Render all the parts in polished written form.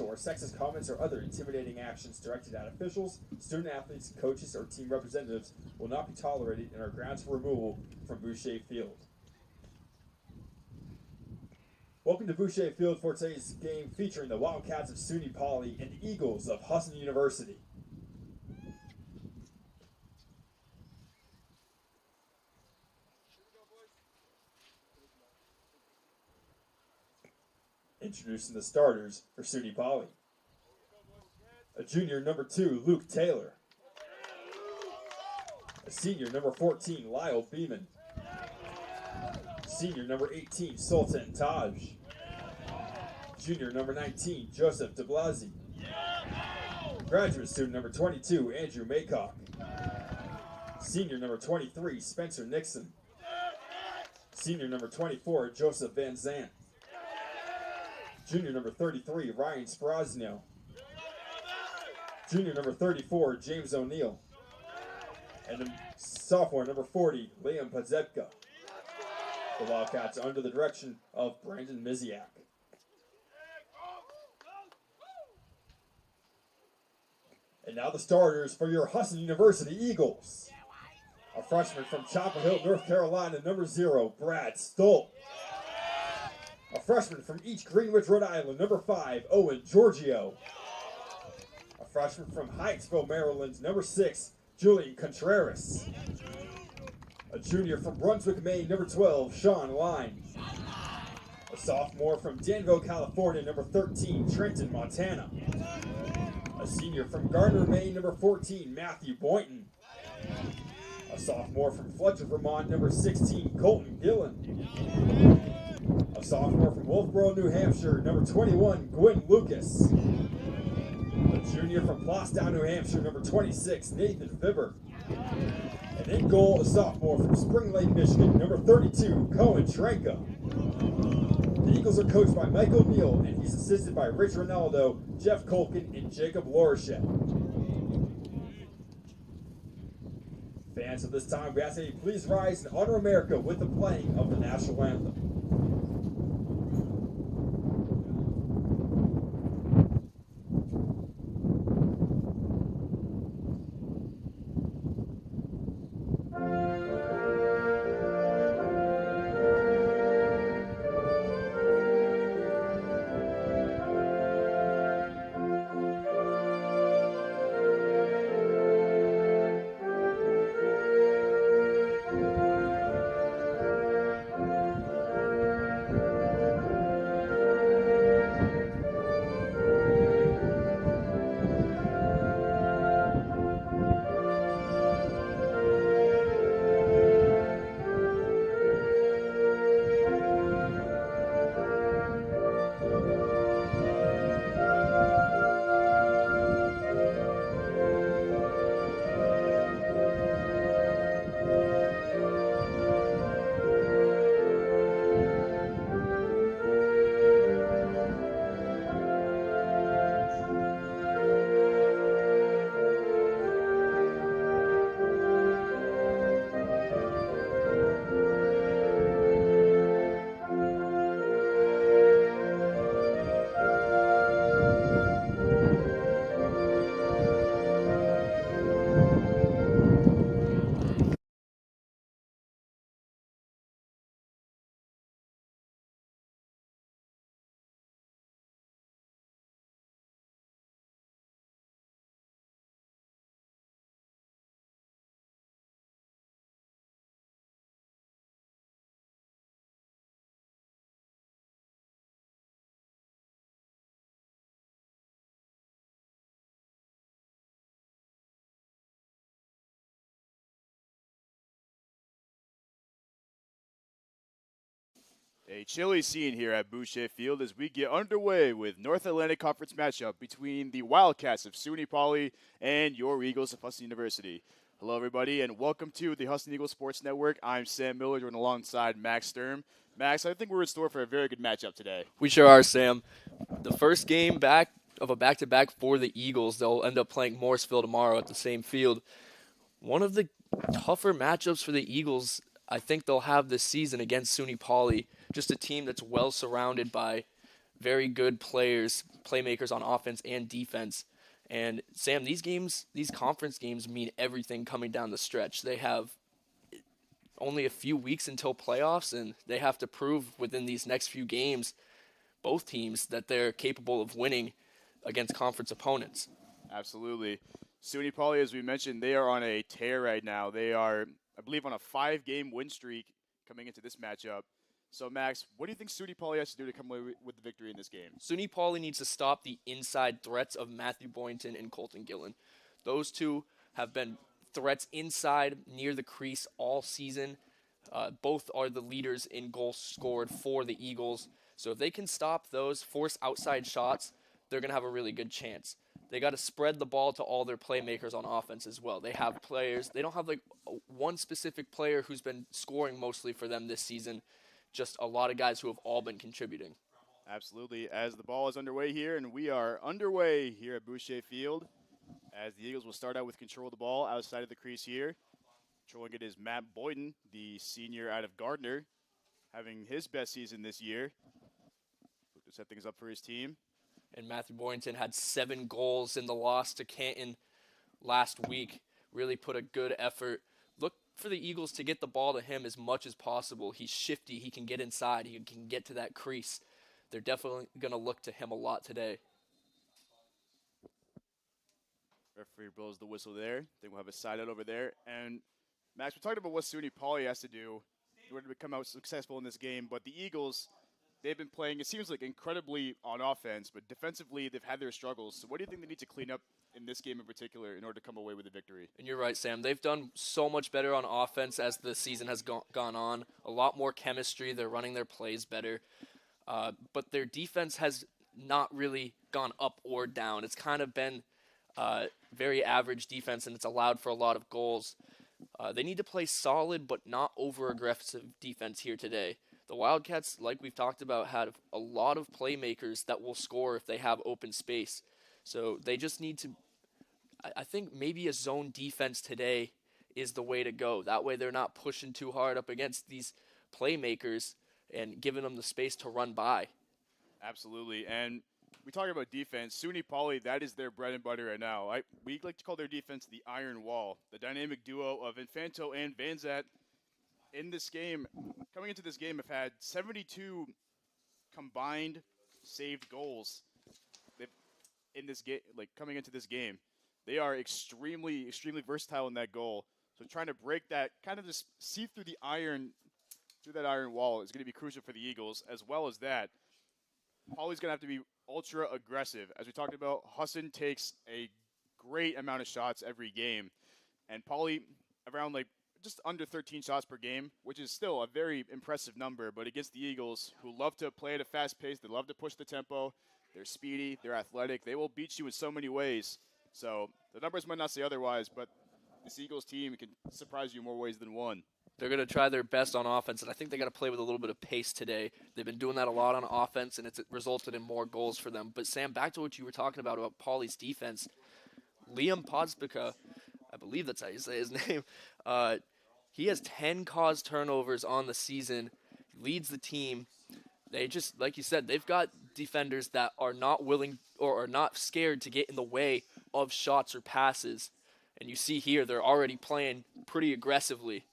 or sexist comments or other intimidating actions directed at officials, student athletes, coaches, or team representatives will not be tolerated and are grounds for removal from Boucher Field. Welcome to Boucher Field for today's game featuring the Wildcats of SUNY Poly and the Eagles of Husson University. Introducing the starters for SUNY Poly. A junior, number 2, Luke Taylor. A senior, number 14, Lyle Beeman. Senior, number 18, Sultan Taj. Junior, number 19, Joseph DeBlasi. Graduate student, number 22, Andrew Maycock. Senior, number 23, Spencer Nixon. Senior, number 24, Joseph Van Zandt. Junior, number 33, Ryan Sprazio. Junior, number 34, James O'Neill. And sophomore, number 40, Liam Pazepka. The Wildcats under the direction of Brandon Miziak. And now the starters for your Husson University Eagles. A freshman from Chapel Hill, North Carolina, number 0, Brad Stoll. A freshman from East Greenwich, Rhode Island, number 5, Owen Giorgio. A freshman from Hyattsville, Maryland, number 6, Julian Contreras. A junior from Brunswick, Maine, number 12, Sean Line. A sophomore from Danville, California, number 13, Trenton Montana. A senior from Gardner, Maine, number 14, Matthew Boynton. A sophomore from Fletcher, Vermont, number 16, Colton Gillen. A sophomore from Wolfboro, New Hampshire, number 21, Gwen Lucas. A junior from Plaistow, New Hampshire, number 26, Nathan Fibber. And in goal, a sophomore from Spring Lake, Michigan, number 32, Cohen Trenka. The Eagles are coached by Michael Neal, and he's assisted by Rich Ronaldo, Jeff Colkin, and Jacob Lorachet. Fans of this time, we ask that you please rise and honor America with the playing of the national anthem. A chilly scene here at Boucher Field as we get underway with North Atlantic Conference matchup between the Wildcats of SUNY Poly and your Eagles of Husson University. Hello, everybody, and welcome to the Husson Eagles Sports Network. I'm Sam Miller, joined alongside Max Sturm. Max, I think we're in store for a very good matchup today. We sure are, Sam. The first game back of a back-to-back for the Eagles. They'll end up playing Morrisville tomorrow at the same field. One of the tougher matchups for the Eagles I think they'll have this season against SUNY Poly, just a team that's well surrounded by very good players, playmakers on offense and defense. And Sam, these conference games mean everything coming down the stretch. They have only a few weeks until playoffs, and they have to prove within these next few games, both teams, that they're capable of winning against conference opponents. Absolutely. SUNY Poly, as we mentioned, they are on a tear right now. They are, I believe, on a 5-game win streak coming into this matchup. So, Max, what do you think SUNY Poly has to do to come away with the victory in this game? SUNY Poly needs to stop the inside threats of Matthew Boynton and Colton Gillen. Those two have been threats inside near the crease all season. Both are the leaders in goals scored for the Eagles. So if they can stop those, force outside shots, they're going to have a really good chance. They got to spread the ball to all their playmakers on offense as well. They have players. They don't have like one specific player who's been scoring mostly for them this season. Just a lot of guys who have all been contributing. Absolutely. As the ball is underway here, and we are underway here at Boucher Field, as the Eagles will start out with control of the ball outside of the crease here. Controlling it is Matt Boyden, the senior out of Gardner, having his best season this year. Look to set things up for his team. And Matthew Boynton had 7 goals in the loss to Canton last week. Really put a good effort. Look for the Eagles to get the ball to him as much as possible. He's shifty. He can get inside. He can get to that crease. They're definitely going to look to him a lot today. Referee blows the whistle there. Then we'll have a side out over there. And, Max, we're talking about what SUNY Poly has to do in order to come out successful in this game. But the Eagles, they've been playing, it seems like, incredibly on offense. But defensively, they've had their struggles. So what do you think they need to clean up in this game in particular in order to come away with a victory? And you're right, Sam. They've done so much better on offense as the season has gone on. A lot more chemistry. They're running their plays better. But their defense has not really gone up or down. It's kind of been very average defense, and it's allowed for a lot of goals. They need to play solid but not over-aggressive defense here today. The Wildcats, like we've talked about, had a lot of playmakers that will score if they have open space. So they just need to, I think maybe a zone defense today is the way to go. That way they're not pushing too hard up against these playmakers and giving them the space to run by. Absolutely. And we talk about defense. SUNY Poly, that is their bread and butter right now. We like to call their defense the Iron Wall, the dynamic duo of Infanto and Vanzat. In this game, coming into this game, have had 72 combined saved goals. In this game, coming into this game, they are extremely, extremely versatile in that goal. So trying to break that, kind of just see through that iron wall is going to be crucial for the Eagles. As well as that, Poly's going to have to be ultra aggressive. As we talked about, Husson takes a great amount of shots every game, and Poly around just under 13 shots per game, which is still a very impressive number. But against the Eagles, who love to play at a fast pace, they love to push the tempo. They're speedy, they're athletic, they will beat you in so many ways. So the numbers might not say otherwise, but this Eagles team can surprise you in more ways than one. They're going to try their best on offense, and I think they got to play with a little bit of pace today. They've been doing that a lot on offense, and it's resulted in more goals for them. But, Sam, back to what you were talking about Pauly's defense. Liam Podspica, I believe that's how you say his name, he has 10 caused turnovers on the season, leads the team. They just, like you said, they've got defenders that are not willing or are not scared to get in the way of shots or passes. And you see here, they're already playing pretty aggressively.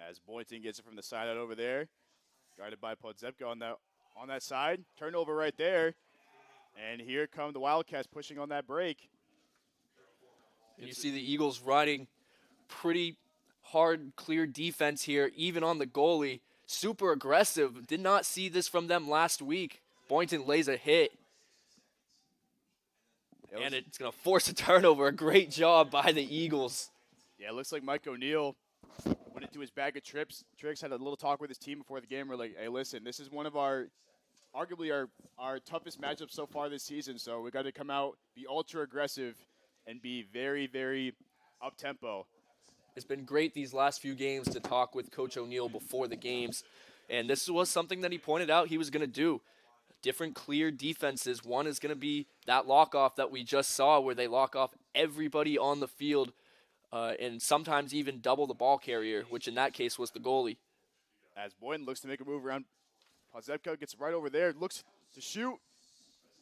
As Boynton gets it from the side out over there, guarded by Podzepka on that side. Turnover right there. And here come the Wildcats pushing on that break. And you see the Eagles riding pretty hard, clear defense here, even on the goalie. Super aggressive. Did not see this from them last week. Boynton lays a hit. And it's going to force a turnover. A great job by the Eagles. Yeah, it looks like Mike O'Neill went into his bag of tricks, had a little talk with his team before the game. We're like, hey, listen, this is one of arguably our toughest matchups so far this season. So we got to come out, be ultra aggressive, and be very, very up-tempo. It's been great these last few games to talk with Coach O'Neill before the games. And this was something that he pointed out he was going to do. Different clear defenses. One is going to be that lock-off that we just saw where they lock off everybody on the field and sometimes even double the ball carrier, which in that case was the goalie. As Boynton looks to make a move around, Podzepka gets right over there. Looks to shoot.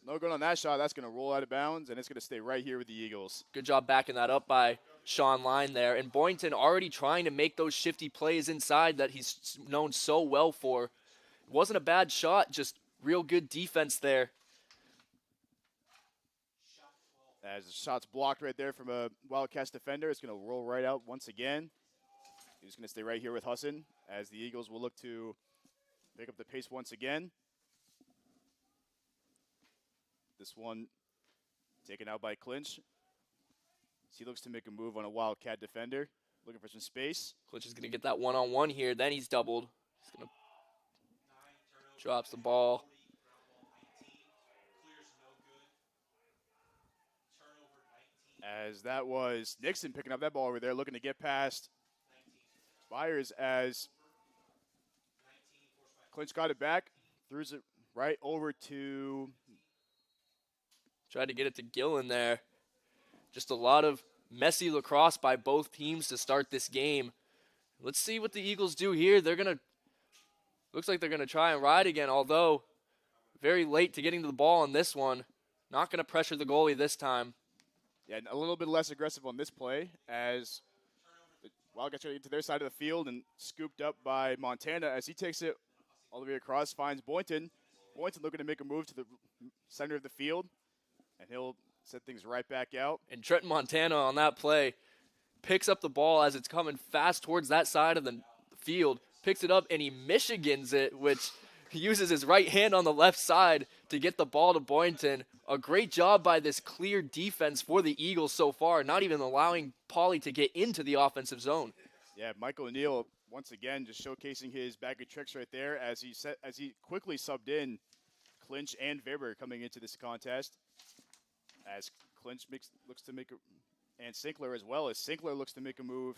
No good on that shot. That's going to roll out of bounds, and it's going to stay right here with the Eagles. Good job backing that up by Sean Line there. And Boynton already trying to make those shifty plays inside that he's known so well for. It wasn't a bad shot, just real good defense there. As the shot's blocked right there from a Wildcats defender, it's going to roll right out once again. He's going to stay right here with Husson as the Eagles will look to pick up the pace once again. This one taken out by Clinch. He looks to make a move on a Wildcat defender, looking for some space. Clinch is going to get that one-on-one here. Then he's doubled. He's going to drops the ball. As that was Nixon picking up that ball over there, looking to get past Byers as Clinch got it back, throws it right over to... Tried to get it to Gillen there. Just a lot of messy lacrosse by both teams to start this game. Let's see what the Eagles do here. Looks like they're going to try and ride again, although very late to getting to the ball on this one. Not going to pressure the goalie this time. Yeah, a little bit less aggressive on this play as the Wildcats are into their side of the field and scooped up by Montana as he takes it all the way across, finds Boynton. Boynton looking to make a move to the center of the field, and he'll set things right back out. And Trenton Montana on that play picks up the ball as it's coming fast towards that side of the field, picks it up, and he Michigans it, which he uses his right hand on the left side to get the ball to Boynton. A great job by this clear defense for the Eagles so far, not even allowing Pauly to get into the offensive zone. Yeah, Michael O'Neill once again just showcasing his bag of tricks right there as he quickly subbed in Clinch and Weber coming into this contest. As Clinch looks to make and Sinkler as well, as Sinkler looks to make a move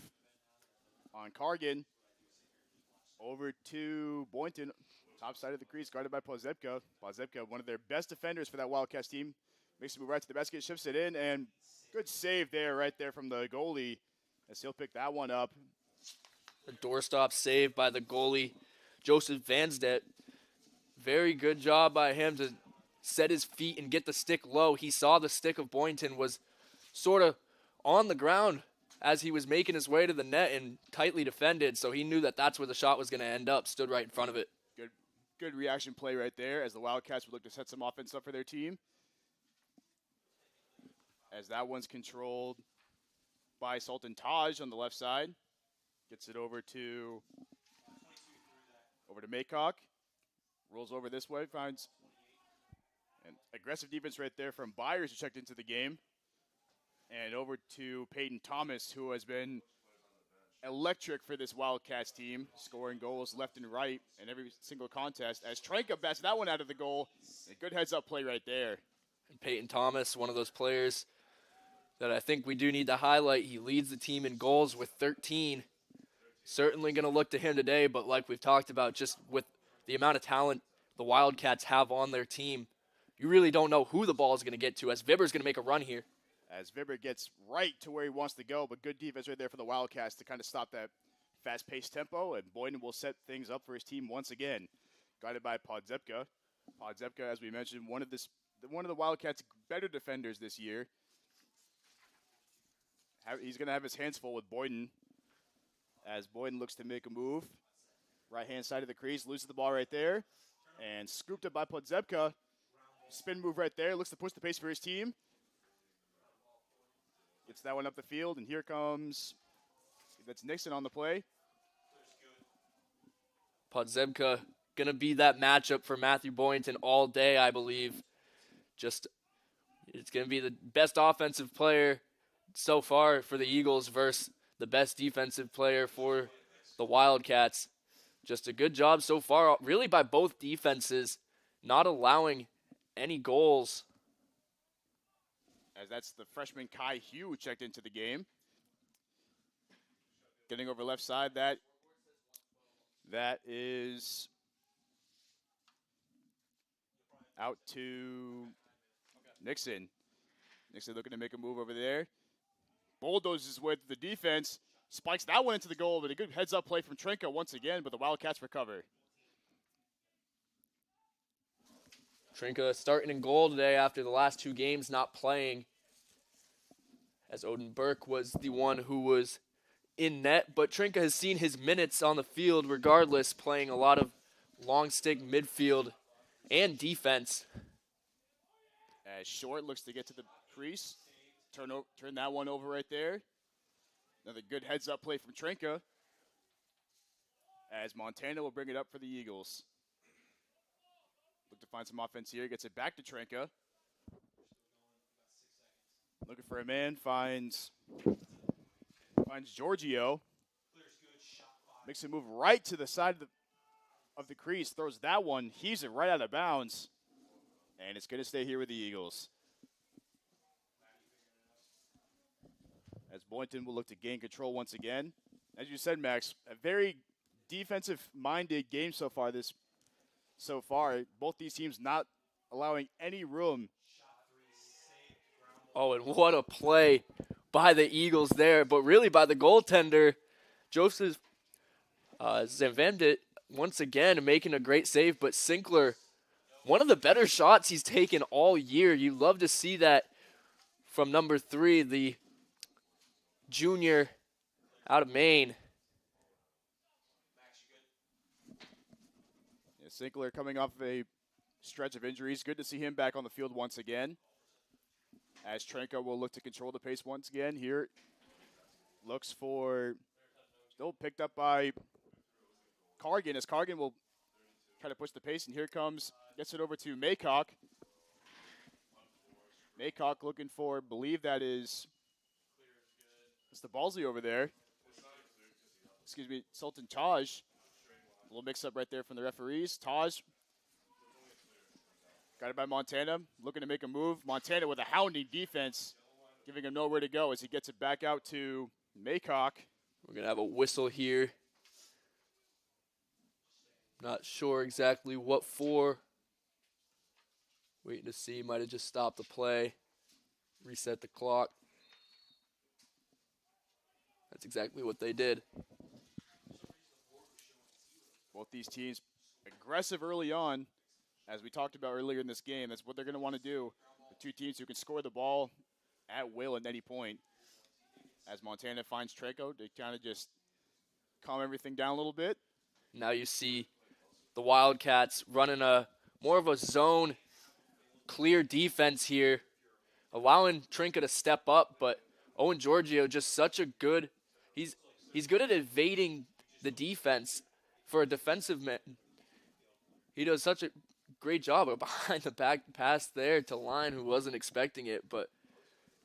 on Cargan. Over to Boynton. Top side of the crease, guarded by Pozepka. Pozepka, one of their best defenders for that Wildcats team. Makes a move right to the basket, shifts it in, and good save there, right there from the goalie, as he'll pick that one up. A doorstop save by the goalie, Joseph Vansdet. Very good job by him to set his feet and get the stick low. He saw the stick of Boynton was sort of on the ground as he was making his way to the net and tightly defended, so he knew that that's where the shot was going to end up, stood right in front of it. Good reaction play right there as the Wildcats would look to set some offense up for their team. As that one's controlled by Sultan Taj on the left side. Gets it over to Maycock. Rolls over this way, finds an aggressive defense right there from Byers, who checked into the game. And over to Peyton Thomas, who has been electric for this Wildcats team, scoring goals left and right in every single contest. As Trenka bats that one out of the goal. A good heads-up play right there. And Peyton Thomas, one of those players that I think we do need to highlight. He leads the team in goals with 13. Certainly going to look to him today, but like we've talked about, just with the amount of talent the Wildcats have on their team, you really don't know who the ball is going to get to, as Vibber's going to make a run here. As Vibber gets right to where he wants to go, but good defense right there for the Wildcats to kind of stop that fast-paced tempo, and Boynton will set things up for his team once again. Guided by Podzepka. Podzepka, as we mentioned, one of the Wildcats' better defenders this year. He's going to have his hands full with Boynton as Boynton looks to make a move. Right-hand side of the crease, loses the ball right there, and scooped up by Podzepka. Spin move right there, looks to push the pace for his team. Gets that one up the field, and here comes, that's Nixon on the play. Podzebka going to be that matchup for Matthew Boynton all day, I believe. It's going to be the best offensive player so far for the Eagles versus the best defensive player for the Wildcats. Just a good job so far, really by both defenses, not allowing any goals. As that's the freshman Kai Hugh who checked into the game. Getting over left side, that is out to Nixon. Nixon looking to make a move over there. Bulldozes his way through the defense. Spikes that one into the goal, but a good heads-up play from Trenka once again, but the Wildcats recover. Trinka starting in goal today after the last 2 games not playing, as Odin Burke was the one who was in net. But Trinka has seen his minutes on the field regardless, playing a lot of long stick midfield and defense. As Short looks to get to the crease. Turn that one over right there. Another good heads-up play from Trinka. As Montana will bring it up for the Eagles. Look to find some offense here. Gets it back to Trinka. Looking for a man. Finds Giorgio. Makes a move right to the side of the crease. Throws that one. Heaves it right out of bounds. And it's going to stay here with the Eagles. As Boynton will look to gain control once again. As you said, Max, a very defensive-minded game so far. Both these teams not allowing any room. Oh, and what a play by the Eagles there, but really by the goaltender, Joseph Zanvendit, once again making a great save, but Sinkler, one of the better shots he's taken all year. You love to see that from number 3, the junior out of Maine. Yeah, Sinkler coming off a stretch of injuries. Good to see him back on the field once again. As Trinka will look to control the pace once again here. Looks for, still picked up by Cargan, as Cargan will try to push the pace, and here comes, gets it over to Maycock. Maycock looking for, believe that is, it's the Ballsy over there. Excuse me, Sultan Taj. A little mix-up right there from the referees. Taj got it by Montana, looking to make a move. Montana with a hounding defense, giving him nowhere to go as he gets it back out to Maycock. We're going to have a whistle here. Not sure exactly what for. Waiting to see, might have just stopped the play. Reset the clock. That's exactly what they did. Both these teams aggressive early on. As we talked about earlier in this game, that's what they're going to want to do. The two teams who can score the ball at will at any point. As Montana finds Treco to kind of just calm everything down a little bit. Now you see the Wildcats running a more of a zone clear defense here, allowing Trinka to step up, but Owen Giorgio just such a good, he's good at evading the defense for a defensive man. He does such a great job of behind the back pass there to Line, who wasn't expecting it, but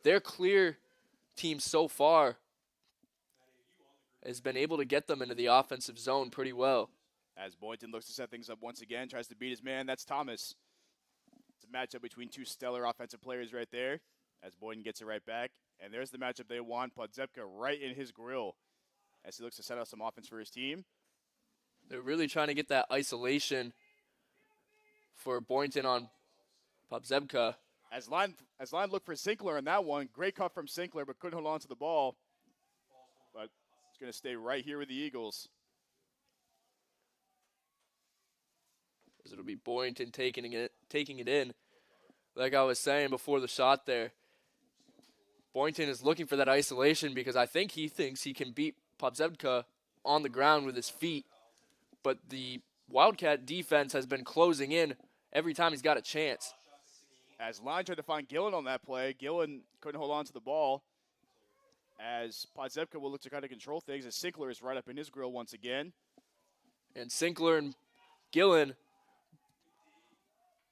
their clear team so far has been able to get them into the offensive zone pretty well. As Boynton looks to set things up once again, tries to beat his man, that's Thomas. It's a matchup between two stellar offensive players right there, as Boynton gets it right back. And there's the matchup they want, Podzepka right in his grill as he looks to set up some offense for his team. They're really trying to get that isolation for Boynton on Podzepka. As Line looked for Sinkler on that one. Great cut from Sinkler, but couldn't hold on to the ball. But it's going to stay right here with the Eagles. As it'll be Boynton taking it in. Like I was saying before the shot there, Boynton is looking for that isolation because I think he thinks he can beat Podzepka on the ground with his feet. But the Wildcat defense has been closing in every time he's got a chance. As Line tried to find Gillen on that play, Gillen couldn't hold on to the ball. As Podzepka will look to kind of control things, as Sinkler is right up in his grill once again. And Sinkler and Gillen,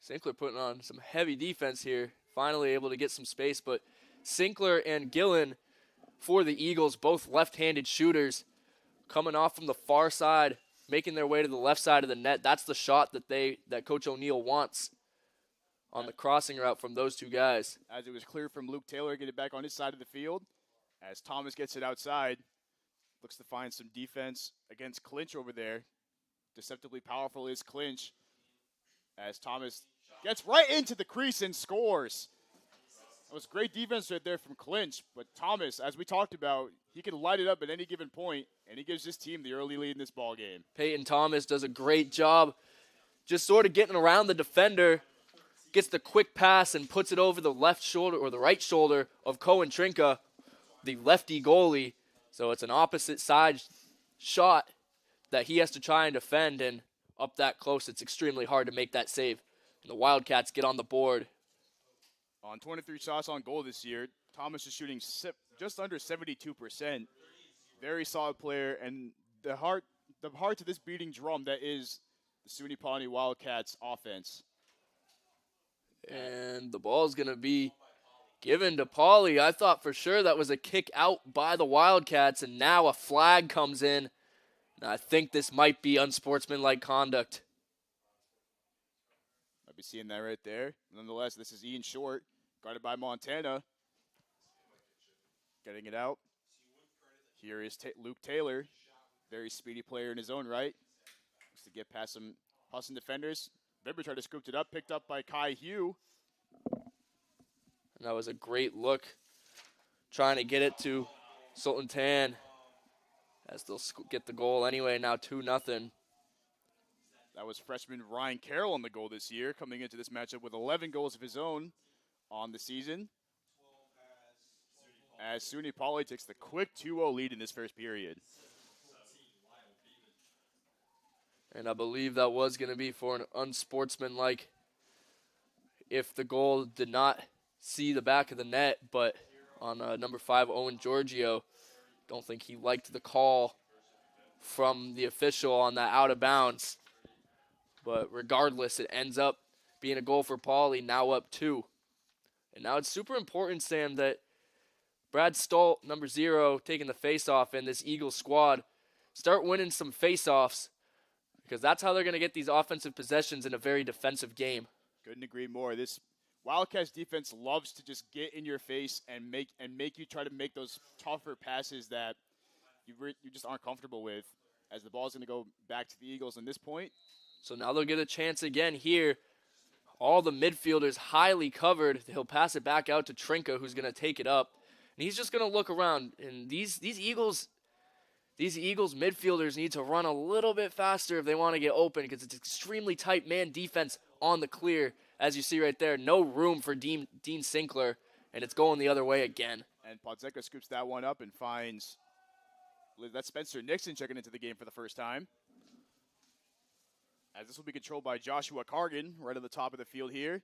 Sinkler putting on some heavy defense here, finally able to get some space. But Sinkler and Gillen for the Eagles, both left-handed shooters, coming off from the far side, making their way to the left side of the net. That's the shot that Coach O'Neill wants on the crossing route from those two guys. As it was clear from Luke Taylor, get it back on his side of the field. As Thomas gets it outside, looks to find some defense against Clinch over there. Deceptively powerful is Clinch. As Thomas gets right into the crease and scores. It was great defense right there from Clinch, but Thomas, as we talked about, he can light it up at any given point, and he gives his team the early lead in this ball game. Peyton Thomas does a great job just sort of getting around the defender gets the quick pass and puts it over the left shoulder or the right shoulder of Cohen Trinka, the lefty goalie. So it's an opposite side shot that he has to try and defend, and up that close, it's extremely hard to make that save. And the Wildcats get on the board. On 23 shots on goal this year, Thomas is shooting just under 72%. Very solid player, and the heart to this beating drum that is the SUNY Pawnee Wildcats offense. And the ball's going to be given to Pauley. I thought for sure that was a kick out by the Wildcats, and now a flag comes in. And I think this might be unsportsmanlike conduct. I'll be seeing that right there. Nonetheless, this is Ian Short, guarded by Montana. Getting it out. Here is Luke Taylor, very speedy player in his own right. Looks to get past some Husson defenders. Vibber tried to scoop it up, picked up by Kai Hugh. And that was a great look, trying to get it to Sultan Tan, as they'll get the goal anyway, now 2-0. That was freshman Ryan Carroll on the goal this year, coming into this matchup with 11 goals of his own on the season. As SUNY Pauley takes the quick 2-0 lead in this first period. And I believe that was going to be for an unsportsmanlike if the goal did not see the back of the net, but on number 5, Owen Giorgio, don't think he liked the call from the official on that out of bounds. But regardless, it ends up being a goal for Pauley, now up 2. And now it's super important, Sam, that Brad Stolt, number 0, taking the face-off, and this Eagles squad start winning some face-offs, because that's how they're going to get these offensive possessions in a very defensive game. Couldn't agree more. This Wildcats defense loves to just get in your face and make you try to make those tougher passes that you just aren't comfortable with, as the ball's going to go back to the Eagles in this point. So now they'll get a chance again here. All the midfielders highly covered. He'll pass it back out to Trinka, who's going to take it up. And he's just going to look around. And these Eagles midfielders need to run a little bit faster if they want to get open, because it's extremely tight man defense on the clear. As you see right there, no room for Dean Sinkler, and it's going the other way again. And Podzeca scoops that one up and finds that's Spencer Nixon checking into the game for the first time. As this will be controlled by Joshua Cargan right at the top of the field here.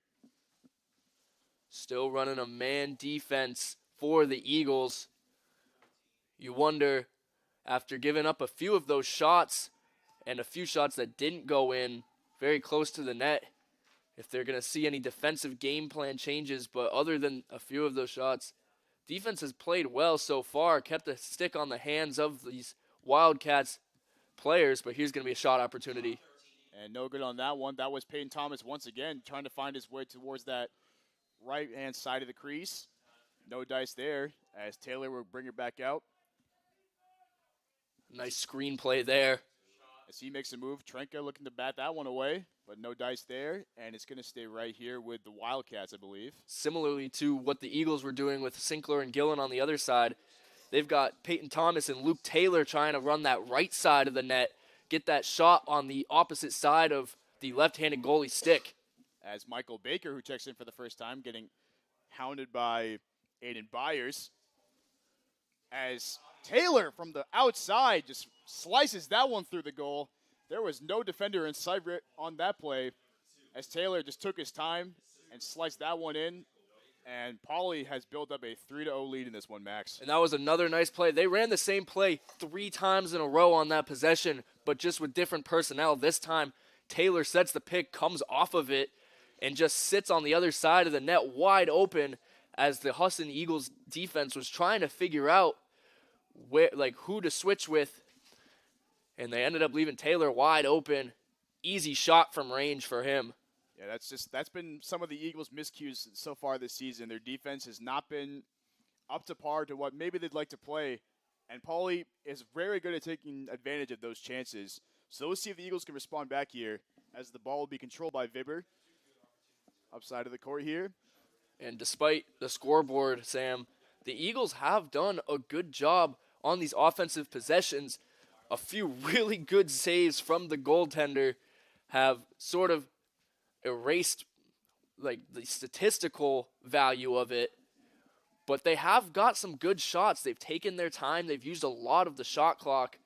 Still running a man defense for the Eagles. You wonder, after giving up a few of those shots and a few shots that didn't go in very close to the net, if they're going to see any defensive game plan changes. But other than a few of those shots, defense has played well so far, kept a stick on the hands of these Wildcats players, but here's going to be a shot opportunity. And no good on that one. That was Peyton Thomas once again trying to find his way towards that right-hand side of the crease. No dice there, as Taylor will bring it back out. Nice screenplay there. As he makes a move, Trinka looking to bat that one away, but no dice there, and it's going to stay right here with the Wildcats, I believe. Similarly to what the Eagles were doing with Sinkler and Gillen on the other side, they've got Peyton Thomas and Luke Taylor trying to run that right side of the net, get that shot on the opposite side of the left-handed goalie stick. As Michael Baker, who checks in for the first time, getting hounded by Aiden Byers. As Taylor from the outside just slices that one through the goal. There was no defender in sight on that play, as Taylor just took his time and sliced that one in. And Pauley has built up a 3-0 lead in this one, Max. And that was another nice play. They ran the same play 3 times in a row on that possession, but just with different personnel. This time, Taylor sets the pick, comes off of it, and just sits on the other side of the net wide open, as the Husson Eagles defense was trying to figure out who to switch with. And they ended up leaving Taylor wide open. Easy shot from range for him. Yeah, that's been some of the Eagles' miscues so far this season. Their defense has not been up to par to what maybe they'd like to play, and Pauley is very good at taking advantage of those chances. So let's see if the Eagles can respond back here, as the ball will be controlled by Vibber. Upside of the court here. And despite the scoreboard, Sam, the Eagles have done a good job on these offensive possessions. A few really good saves from the goaltender have sort of erased like the statistical value of it, but they have got some good shots. They've taken their time. They've used a lot of the shot clock.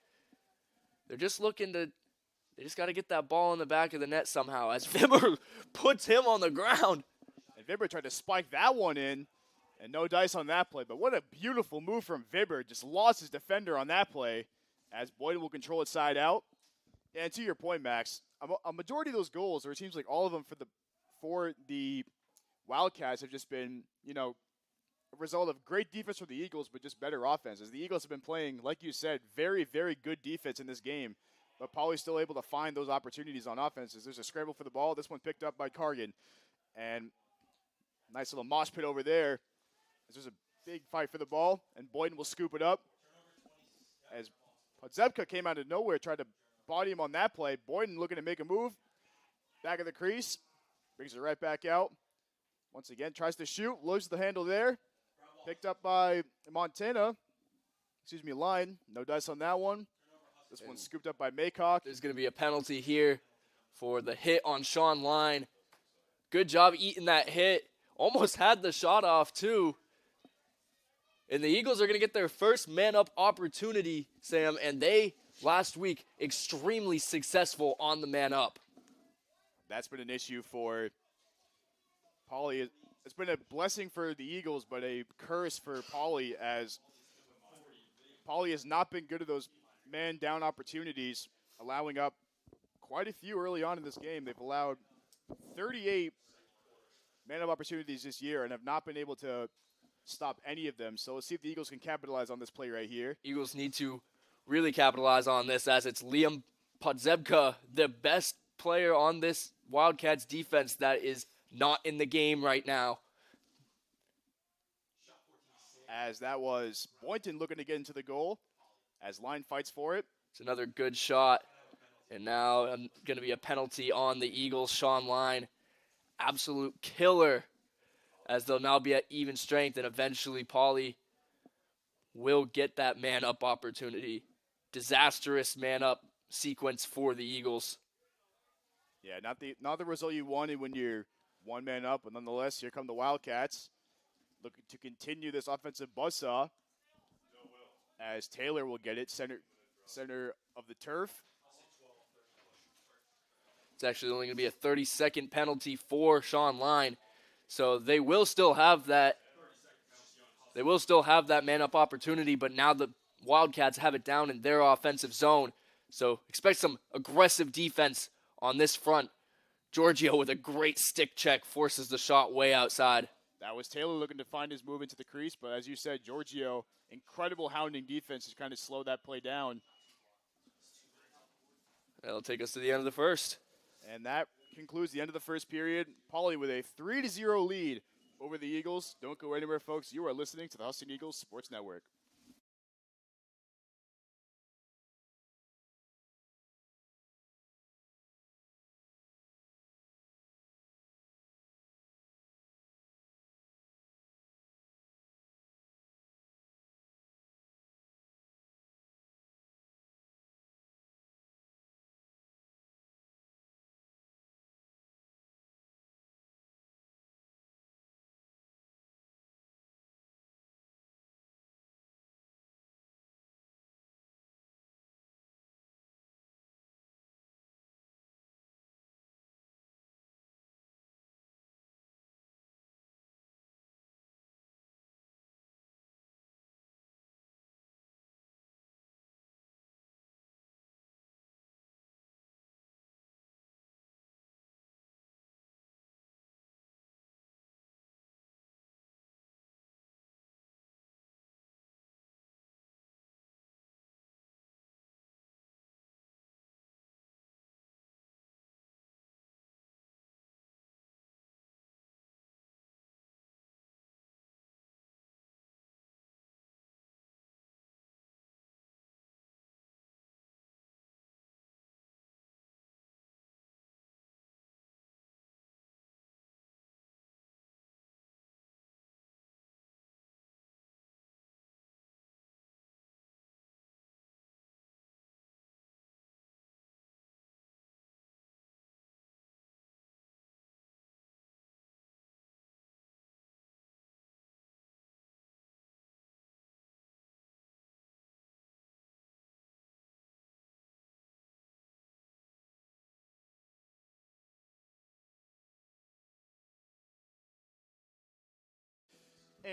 They just got to get that ball in the back of the net somehow as Vibber puts him on the ground. And Vibber tried to spike that one in, and no dice on that play. But what a beautiful move from Vibber. Just lost his defender on that play as Boyden will control it side out. And to your point, Max, a majority of those goals, or it seems like all of them for the Wildcats have just been, a result of great defense from the Eagles, but just better offense. As the Eagles have been playing, like you said, very, very good defense in this game. But Paulie's still able to find those opportunities on offenses. There's a scramble for the ball. This one picked up by Cargan. And nice little mosh pit over there. There's a big fight for the ball, and Boyden will scoop it up. As Podzebka came out of nowhere, tried to body him on that play. Boyden looking to make a move. Back of the crease. Brings it right back out. Once again, tries to shoot. Loses the handle there. Picked up by Line. No dice on that one. This one's scooped up by Maycock. There's going to be a penalty here for the hit on Sean Line. Good job eating that hit. Almost had the shot off, too. And the Eagles are going to get their first man-up opportunity, Sam, and they, last week, extremely successful on the man-up. That's been an issue for Paulie. It's been a blessing for the Eagles, but a curse for Paulie, as Paulie has not been good at those man-down opportunities, allowing up quite a few early on in this game. They've allowed 38 man-up opportunities this year and have not been able to stop any of them. So let's see if the Eagles can capitalize on this play right here. Eagles need to really capitalize on this, as it's Liam Podzebka, the best player on this Wildcats defense, that is not in the game right now. As that was Boynton looking to get into the goal, as Line fights for it. It's another good shot. And now going to be a penalty on the Eagles. Sean Line, absolute killer, as they'll now be at even strength, and eventually Paulie will get that man-up opportunity. Disastrous man-up sequence for the Eagles. Yeah, not the result you wanted when you're one man up, but nonetheless, here come the Wildcats, looking to continue this offensive buzzsaw, as Taylor will get it center of the turf. It's actually only going to be a 30-second penalty for Sean Line, so they will still have that. They will still have that man-up opportunity, but now the Wildcats have it down in their offensive zone. So expect some aggressive defense on this front. Giorgio with a great stick check forces the shot way outside. That was Taylor looking to find his move into the crease, but as you said, Giorgio, incredible hounding defense to kind of slow that play down. That'll take us to the end of the first. And that concludes the end of the first period. Paulie with a 3-0 lead over the Eagles. Don't go anywhere, folks. You are listening to the Husson Eagles Sports Network.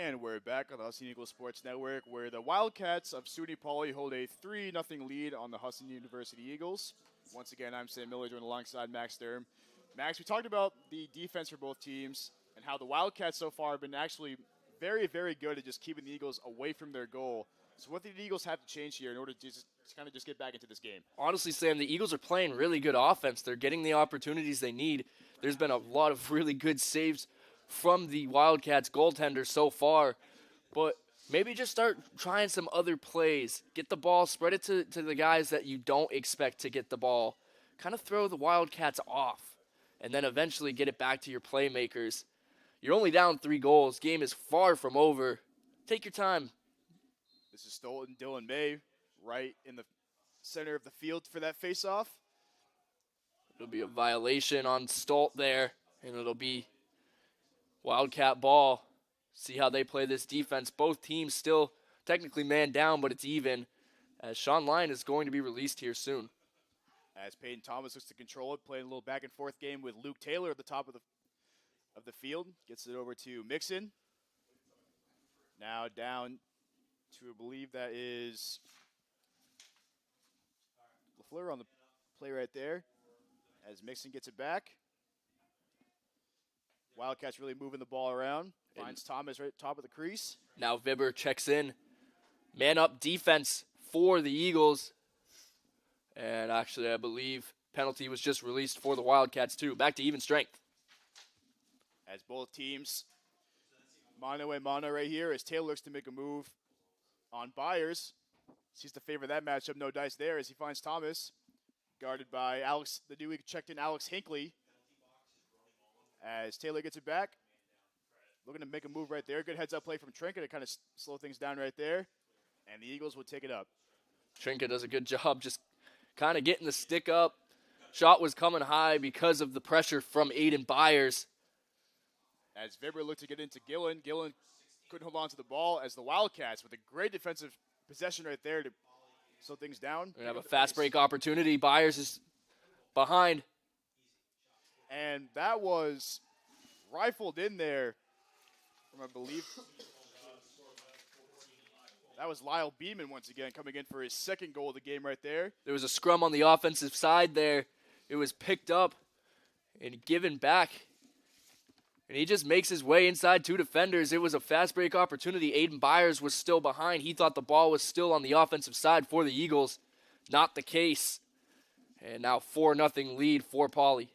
And we're back on the Husson Eagles Sports Network, where the Wildcats of SUNY Poly hold a 3-0 lead on the Husson University Eagles. Once again, I'm Sam Miller, joined alongside Max Sturm. Max, we talked about the defense for both teams and how the Wildcats so far have been actually very, very good at just keeping the Eagles away from their goal. So what did the Eagles have to change here in order to just kind of just get back into this game? Honestly, Sam, the Eagles are playing really good offense. They're getting the opportunities they need. There's been a lot of really good saves from the Wildcats goaltender so far, but maybe just start trying some other plays. Get the ball, spread it to the guys that you don't expect to get the ball. Kind of throw the Wildcats off, and then eventually get it back to your playmakers. You're only down 3 goals. Game is far from over. Take your time. This is Stolten, Dylan May, right in the center of the field for that faceoff. It'll be a violation on Stolt there, and it'll be Wildcat ball. See how they play this defense. Both teams still technically man down, but it's even, as Sean Lyon is going to be released here soon. As Peyton Thomas looks to control it, playing a little back and forth game with Luke Taylor at the top of the field. Gets it over to Mixon. Now down to, I believe that is LaFleur on the play right there. As Mixon gets it back. Wildcats really moving the ball around. Finds Thomas right top of the crease. Now Vibber checks in. Man up defense for the Eagles. And actually, I believe penalty was just released for the Wildcats too. Back to even strength. As both teams mano a mano right here, as Taylor looks to make a move on Byers. Sees to favor that matchup, no dice there as he finds Thomas. Guarded by Alex, the newly checked in Alex Hinckley. As Taylor gets it back. Looking to make a move right there. Good heads-up play from Trinka to kind of slow things down right there. And the Eagles will take it up. Trinka does a good job just kind of getting the stick up. Shot was coming high because of the pressure from Aiden Byers. As Vibber looked to get into Gillen. Gillen couldn't hold on to the ball as the Wildcats with a great defensive possession right there to slow things down. We have a fast break opportunity. Byers is behind. And that was rifled in there from, I believe, that was Lyle Beeman once again coming in for his second goal of the game right there. There was a scrum on the offensive side there. It was picked up and given back. And he just makes his way inside 2 defenders. It was a fast break opportunity. Aiden Byers was still behind. He thought the ball was still on the offensive side for the Eagles. Not the case. And now 4-0 lead for Poly.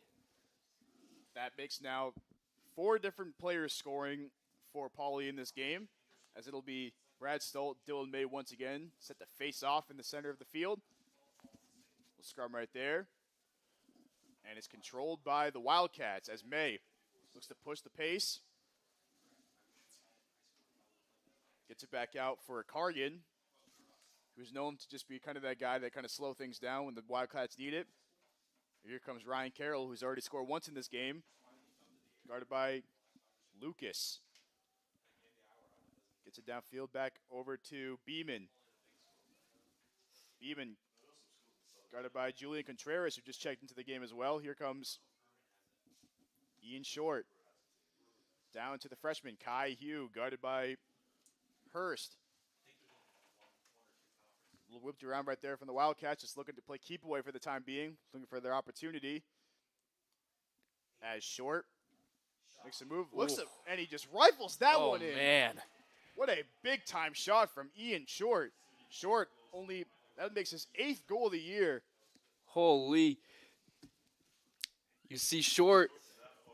That makes now 4 different players scoring for Poly in this game, as it'll be Brad Stolt, Dylan May once again, set to face off in the center of the field. We'll scrum right there. And it's controlled by the Wildcats as May looks to push the pace. Gets it back out for Cargan, who's known to just be kind of that guy that kind of slow things down when the Wildcats need it. Here comes Ryan Carroll, who's already scored once in this game. Guarded by Lucas. Gets it downfield back over to Beeman. Beeman guarded by Julian Contreras, who just checked into the game as well. Here comes Ian Short. Down to the freshman, Kai Hugh, guarded by Hurst. A little whipped around right there from the Wildcats, just looking to play keep away for the time being, looking for their opportunity. As Short makes a move, looks up, and he just rifles that one in. Oh, man. What a big-time shot from Ian Short. Short only, that makes his 8th goal of the year. Holy. You see Short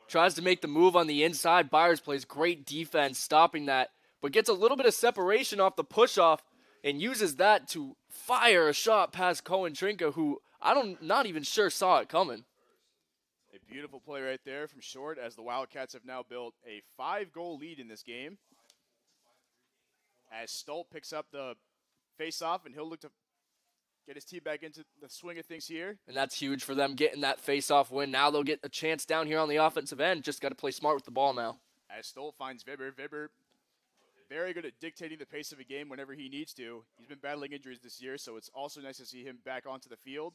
tries to make the move on the inside. Byers plays great defense stopping that, but gets a little bit of separation off the push-off and uses that to fire a shot past Cohen Trinka, who not even sure saw it coming. A beautiful play right there from Short, as the Wildcats have now built a 5-goal lead in this game. As Stolt picks up the face-off, and he'll look to get his team back into the swing of things here. And that's huge for them getting that face-off win. Now they'll get a chance down here on the offensive end. Just got to play smart with the ball now. As Stolt finds Vibber. Vibber very good at dictating the pace of a game whenever he needs to. He's been battling injuries this year, so it's also nice to see him back onto the field,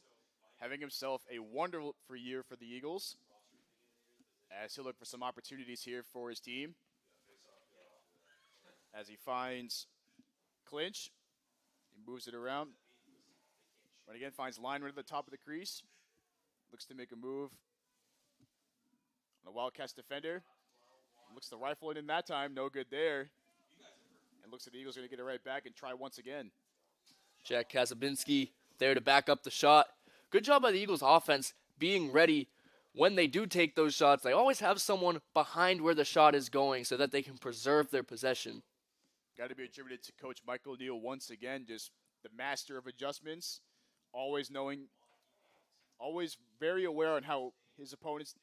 having himself a wonderful year for the Eagles, as he'll look for some opportunities here for his team. as he finds clinch. He moves it around. But again, finds line right at the top of the crease. Looks to make a move on the Wildcats defender. Looks to rifle it in that time. No good there. And looks like the Eagles are going to get it right back and try once again. Jack Kasabinski there to back up the shot. Good job by the Eagles offense being ready when they do take those shots. They always have someone behind where the shot is going so that they can preserve their possession. Got to be attributed to Coach Michael Neal once again, just the master of adjustments, always knowing, always very aware on how his opponents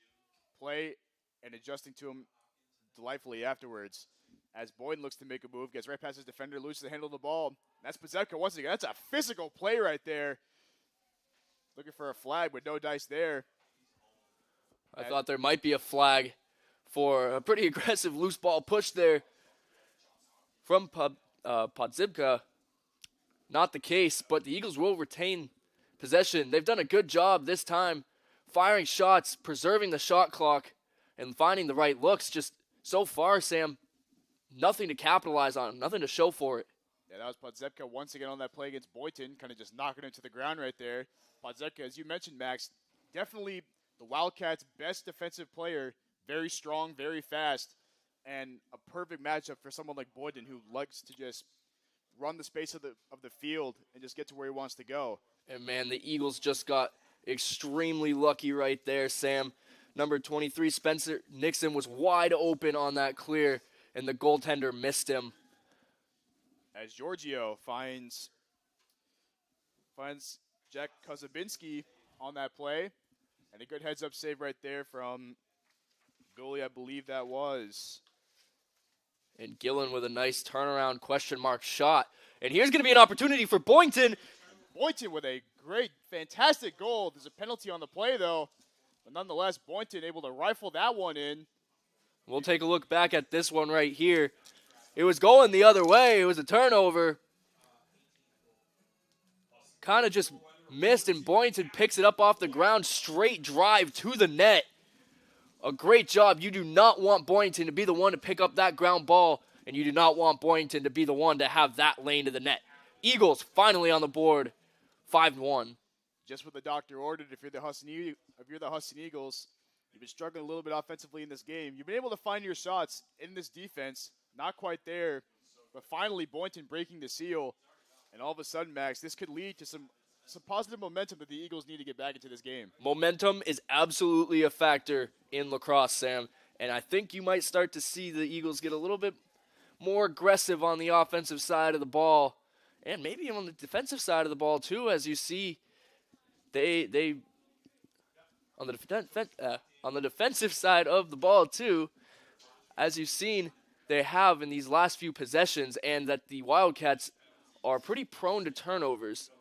play and adjusting to him delightfully afterwards. As Boyden looks to make a move, gets right past his defender, loses the handle of the ball. That's Pazevka once again. That's a physical play right there. Looking for a flag, but no dice there. I thought there might be a flag for a pretty aggressive loose ball push there from Podzibka. Not the case, but the Eagles will retain possession. They've done a good job this time firing shots, preserving the shot clock, and finding the right looks. Just so far, Sam, nothing to capitalize on, nothing to show for it. Yeah, that was Podzebka once again on that play against Boynton, kind of just knocking him to the ground right there. Podzebka, as you mentioned, Max, definitely the Wildcats' best defensive player, very strong, very fast, and a perfect matchup for someone like Boynton who likes to just run the space of the field and just get to where he wants to go. And, man, the Eagles just got extremely lucky right there, Sam. Number 23, Spencer Nixon, was wide open on that clear, and the goaltender missed him. As Giorgio finds Jack Kozabinski on that play. And a good heads-up save right there from goalie, I believe that was. And Gillen with a nice turnaround question mark shot. And here's going to be an opportunity for Boynton. Boynton with a great, fantastic goal. There's a penalty on the play, though. But nonetheless, Boynton able to rifle that one in. We'll take a look back at this one right here. It was going the other way. It was a turnover. Kind of just missed, and Boynton picks it up off the ground. Straight drive to the net. A great job. You do not want Boynton to be the one to pick up that ground ball, and you do not want Boynton to be the one to have that lane to the net. Eagles finally on the board, 5-1. Just what the doctor ordered. If you're the Husson Eagles, you've been struggling a little bit offensively in this game. You've been able to find your shots in this defense. Not quite there, but finally Boynton breaking the seal. And all of a sudden, Max, this could lead to some positive momentum that the Eagles need to get back into this game. Momentum is absolutely a factor in lacrosse, Sam. And I think you might start to see the Eagles get a little bit more aggressive on the offensive side of the ball. And maybe on the defensive side of the ball, too, as you see they on the defensive side of the ball, too, as you've seen, they have in these last few possessions, and that the Wildcats are pretty prone to turnovers.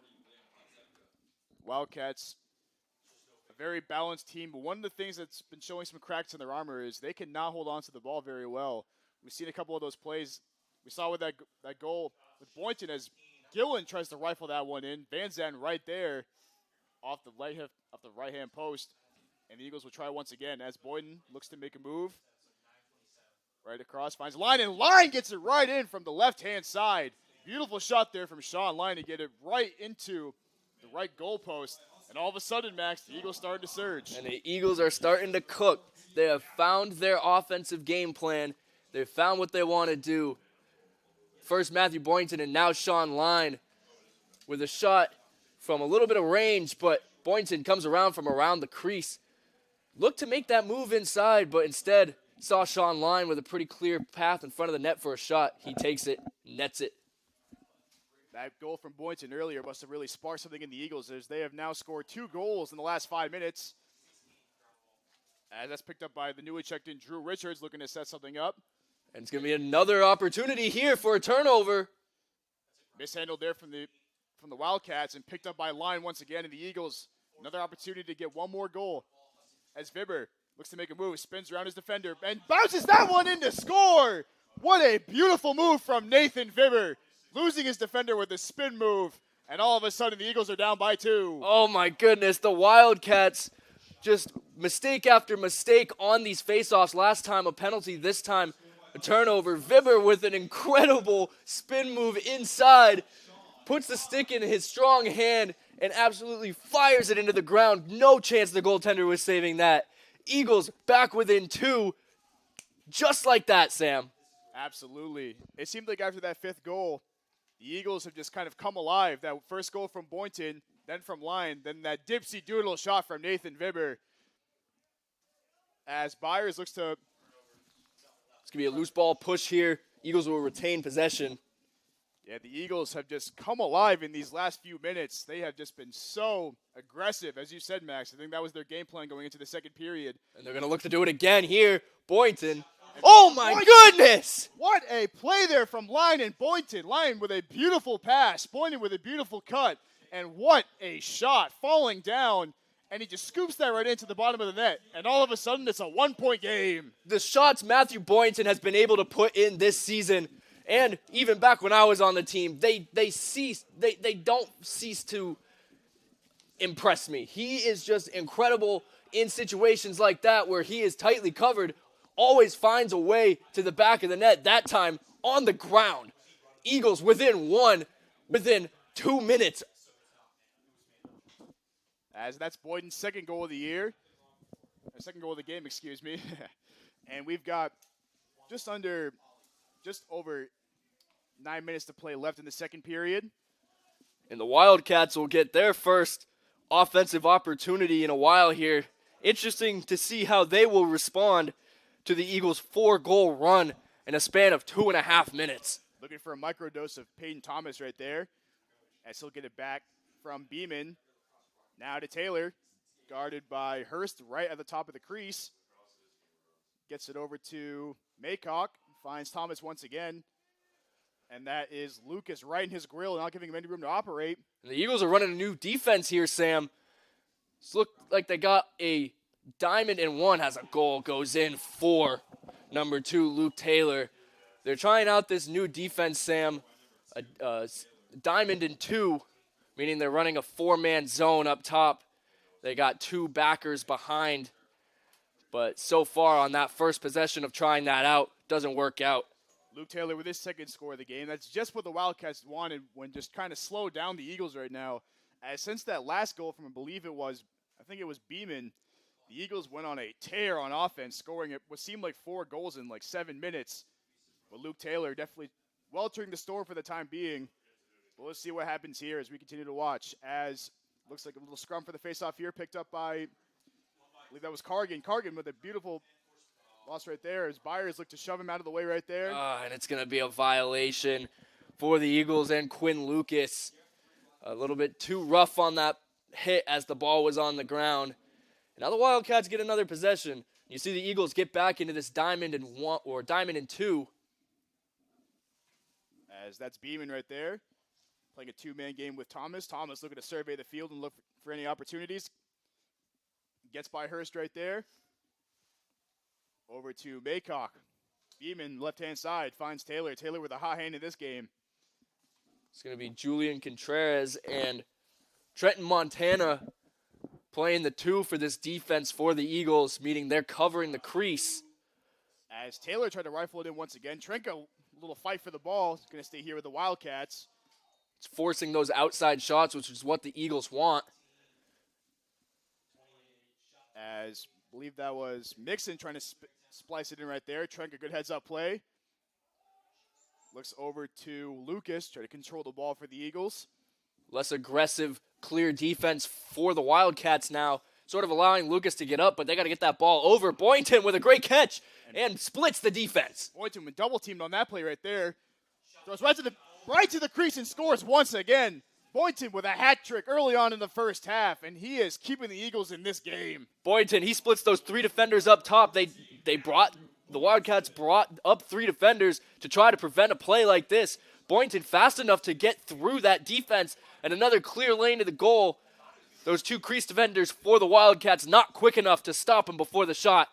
Wildcats, a very balanced team, but one of the things that's been showing some cracks in their armor is they cannot hold on to the ball very well. We've seen a couple of those plays. We saw with that goal with Boynton as Gillen tries to rifle that one in. Van Zandt right there off the right-hand post. And the Eagles will try once again as Boynton looks to make a move. Right across, finds Line, and Line gets it right in from the left-hand side. Beautiful shot there from Sean Line to get it right into the right goal post. And all of a sudden, Max, the Eagles started to surge. And the Eagles are starting to cook. They have found their offensive game plan. They've found what they want to do. First Matthew Boynton and now Sean Line with a shot from a little bit of range, but Boynton comes around from around the crease. Looked to make that move inside, but instead saw Sean Line with a pretty clear path in front of the net for a shot. He takes it, nets it. That goal from Boynton earlier must have really sparked something in the Eagles as they have now scored 2 goals in the last 5 minutes. As that's picked up by the newly checked in Drew Richards looking to set something up. And it's going to be another opportunity here for a turnover. Mishandled there from the Wildcats and picked up by Line once again, and the Eagles another opportunity to get one more goal. As Vibber looks to make a move, spins around his defender, and bounces that one in to score! What a beautiful move from Nathan Vibber, losing his defender with a spin move, and all of a sudden the Eagles are down by 2. Oh my goodness, the Wildcats just mistake after mistake on these faceoffs. Last time a penalty, this time A turnover. Vibber with an incredible spin move inside. Puts the stick in his strong hand and absolutely fires it into the ground. No chance the goaltender was saving that. Eagles back within 2. Just like that, Sam. Absolutely. It seemed like after that 5th goal, the Eagles have just kind of come alive. That first goal from Boynton, then from Lyon, then that dipsy doodle shot from Nathan Vibber. As Byers looks to... It's going to be a loose ball push here. Eagles will retain possession. Yeah, the Eagles have just come alive in these last few minutes. They have just been so aggressive, as you said, Max. I think that was their game plan going into the second period. And they're going to look to do it again here. Boynton. Oh, my goodness! What a play there from Lyon and Boynton. Lyon with a beautiful pass. Boynton with a beautiful cut. And what a shot. Falling down. And he just scoops that right into the bottom of the net. And all of a sudden, it's a 1-point game. The shots Matthew Boynton has been able to put in this season, and even back when I was on the team, they don't cease to impress me. He is just incredible in situations like that where he is tightly covered, always finds a way to the back of the net, that time on the ground. Eagles within 2 minutes. As that's Boynton's second goal of the year. Second goal of the game, excuse me. And we've got just over 9 minutes to play left in the second period. And the Wildcats will get their first offensive opportunity in a while here. Interesting to see how they will respond to the Eagles' 4-goal run in a span of 2.5 minutes. Looking for a microdose of Peyton Thomas right there. As he'll get it back from Beeman. Now to Taylor, guarded by Hurst right at the top of the crease. Gets it over to Maycock, finds Thomas once again. And that is Lucas right in his grill, not giving him any room to operate. And the Eagles are running a new defense here, Sam. It's looked like they got a diamond and 1 as a goal goes in for number 2, Luke Taylor. They're trying out this new defense, Sam. A diamond and 2. Meaning they're running a 4-man zone up top. They got 2 backers behind. But so far on that first possession of trying that out, doesn't work out. Luke Taylor with his second score of the game. That's just what the Wildcats wanted when just trying to slow down the Eagles right now. As since that last goal from, I think it was Beeman, the Eagles went on a tear on offense, scoring what seemed like 4 goals in like 7 minutes. But Luke Taylor definitely weltering the store for the time being. Well, let's see what happens here as we continue to watch. As looks like a little scrum for the faceoff here, picked up by, I believe that was Cargan. Cargan with a beautiful loss right there as Byers look to shove him out of the way right there. And it's going to be a violation for the Eagles and Quinn Lucas. A little bit too rough on that hit as the ball was on the ground. And now the Wildcats get another possession. You see the Eagles get back into this diamond and 1 or diamond and 2. As that's Beeman right there. Playing a 2-man game with Thomas. Thomas looking to survey the field and look for any opportunities. Gets by Hurst right there. Over to Maycock. Beeman, left-hand side, finds Taylor. Taylor with a hot hand in this game. It's going to be Julian Contreras and Trenton Montana playing the 2 for this defense for the Eagles, meaning they're covering the crease. As Taylor tried to rifle it in once again. Trenko, a little fight for the ball. He's going to stay here with the Wildcats. It's forcing those outside shots, which is what the Eagles want. As I believe that was Mixon trying to splice it in right there. Trenk, a good heads-up play. Looks over to Lucas, try to control the ball for the Eagles. Less aggressive, clear defense for the Wildcats now. Sort of allowing Lucas to get up, but they got to get that ball over. Boynton with a great catch and splits the defense. Boynton with double-teamed on that play right there. Throws right to the crease and scores once again. Boynton with a hat trick early on in the first half, and he is keeping the Eagles in this game. Boynton, he splits those 3 defenders up top. The Wildcats brought up 3 defenders to try to prevent a play like this. Boynton fast enough to get through that defense and another clear lane to the goal. Those 2 crease defenders for the Wildcats not quick enough to stop him before the shot,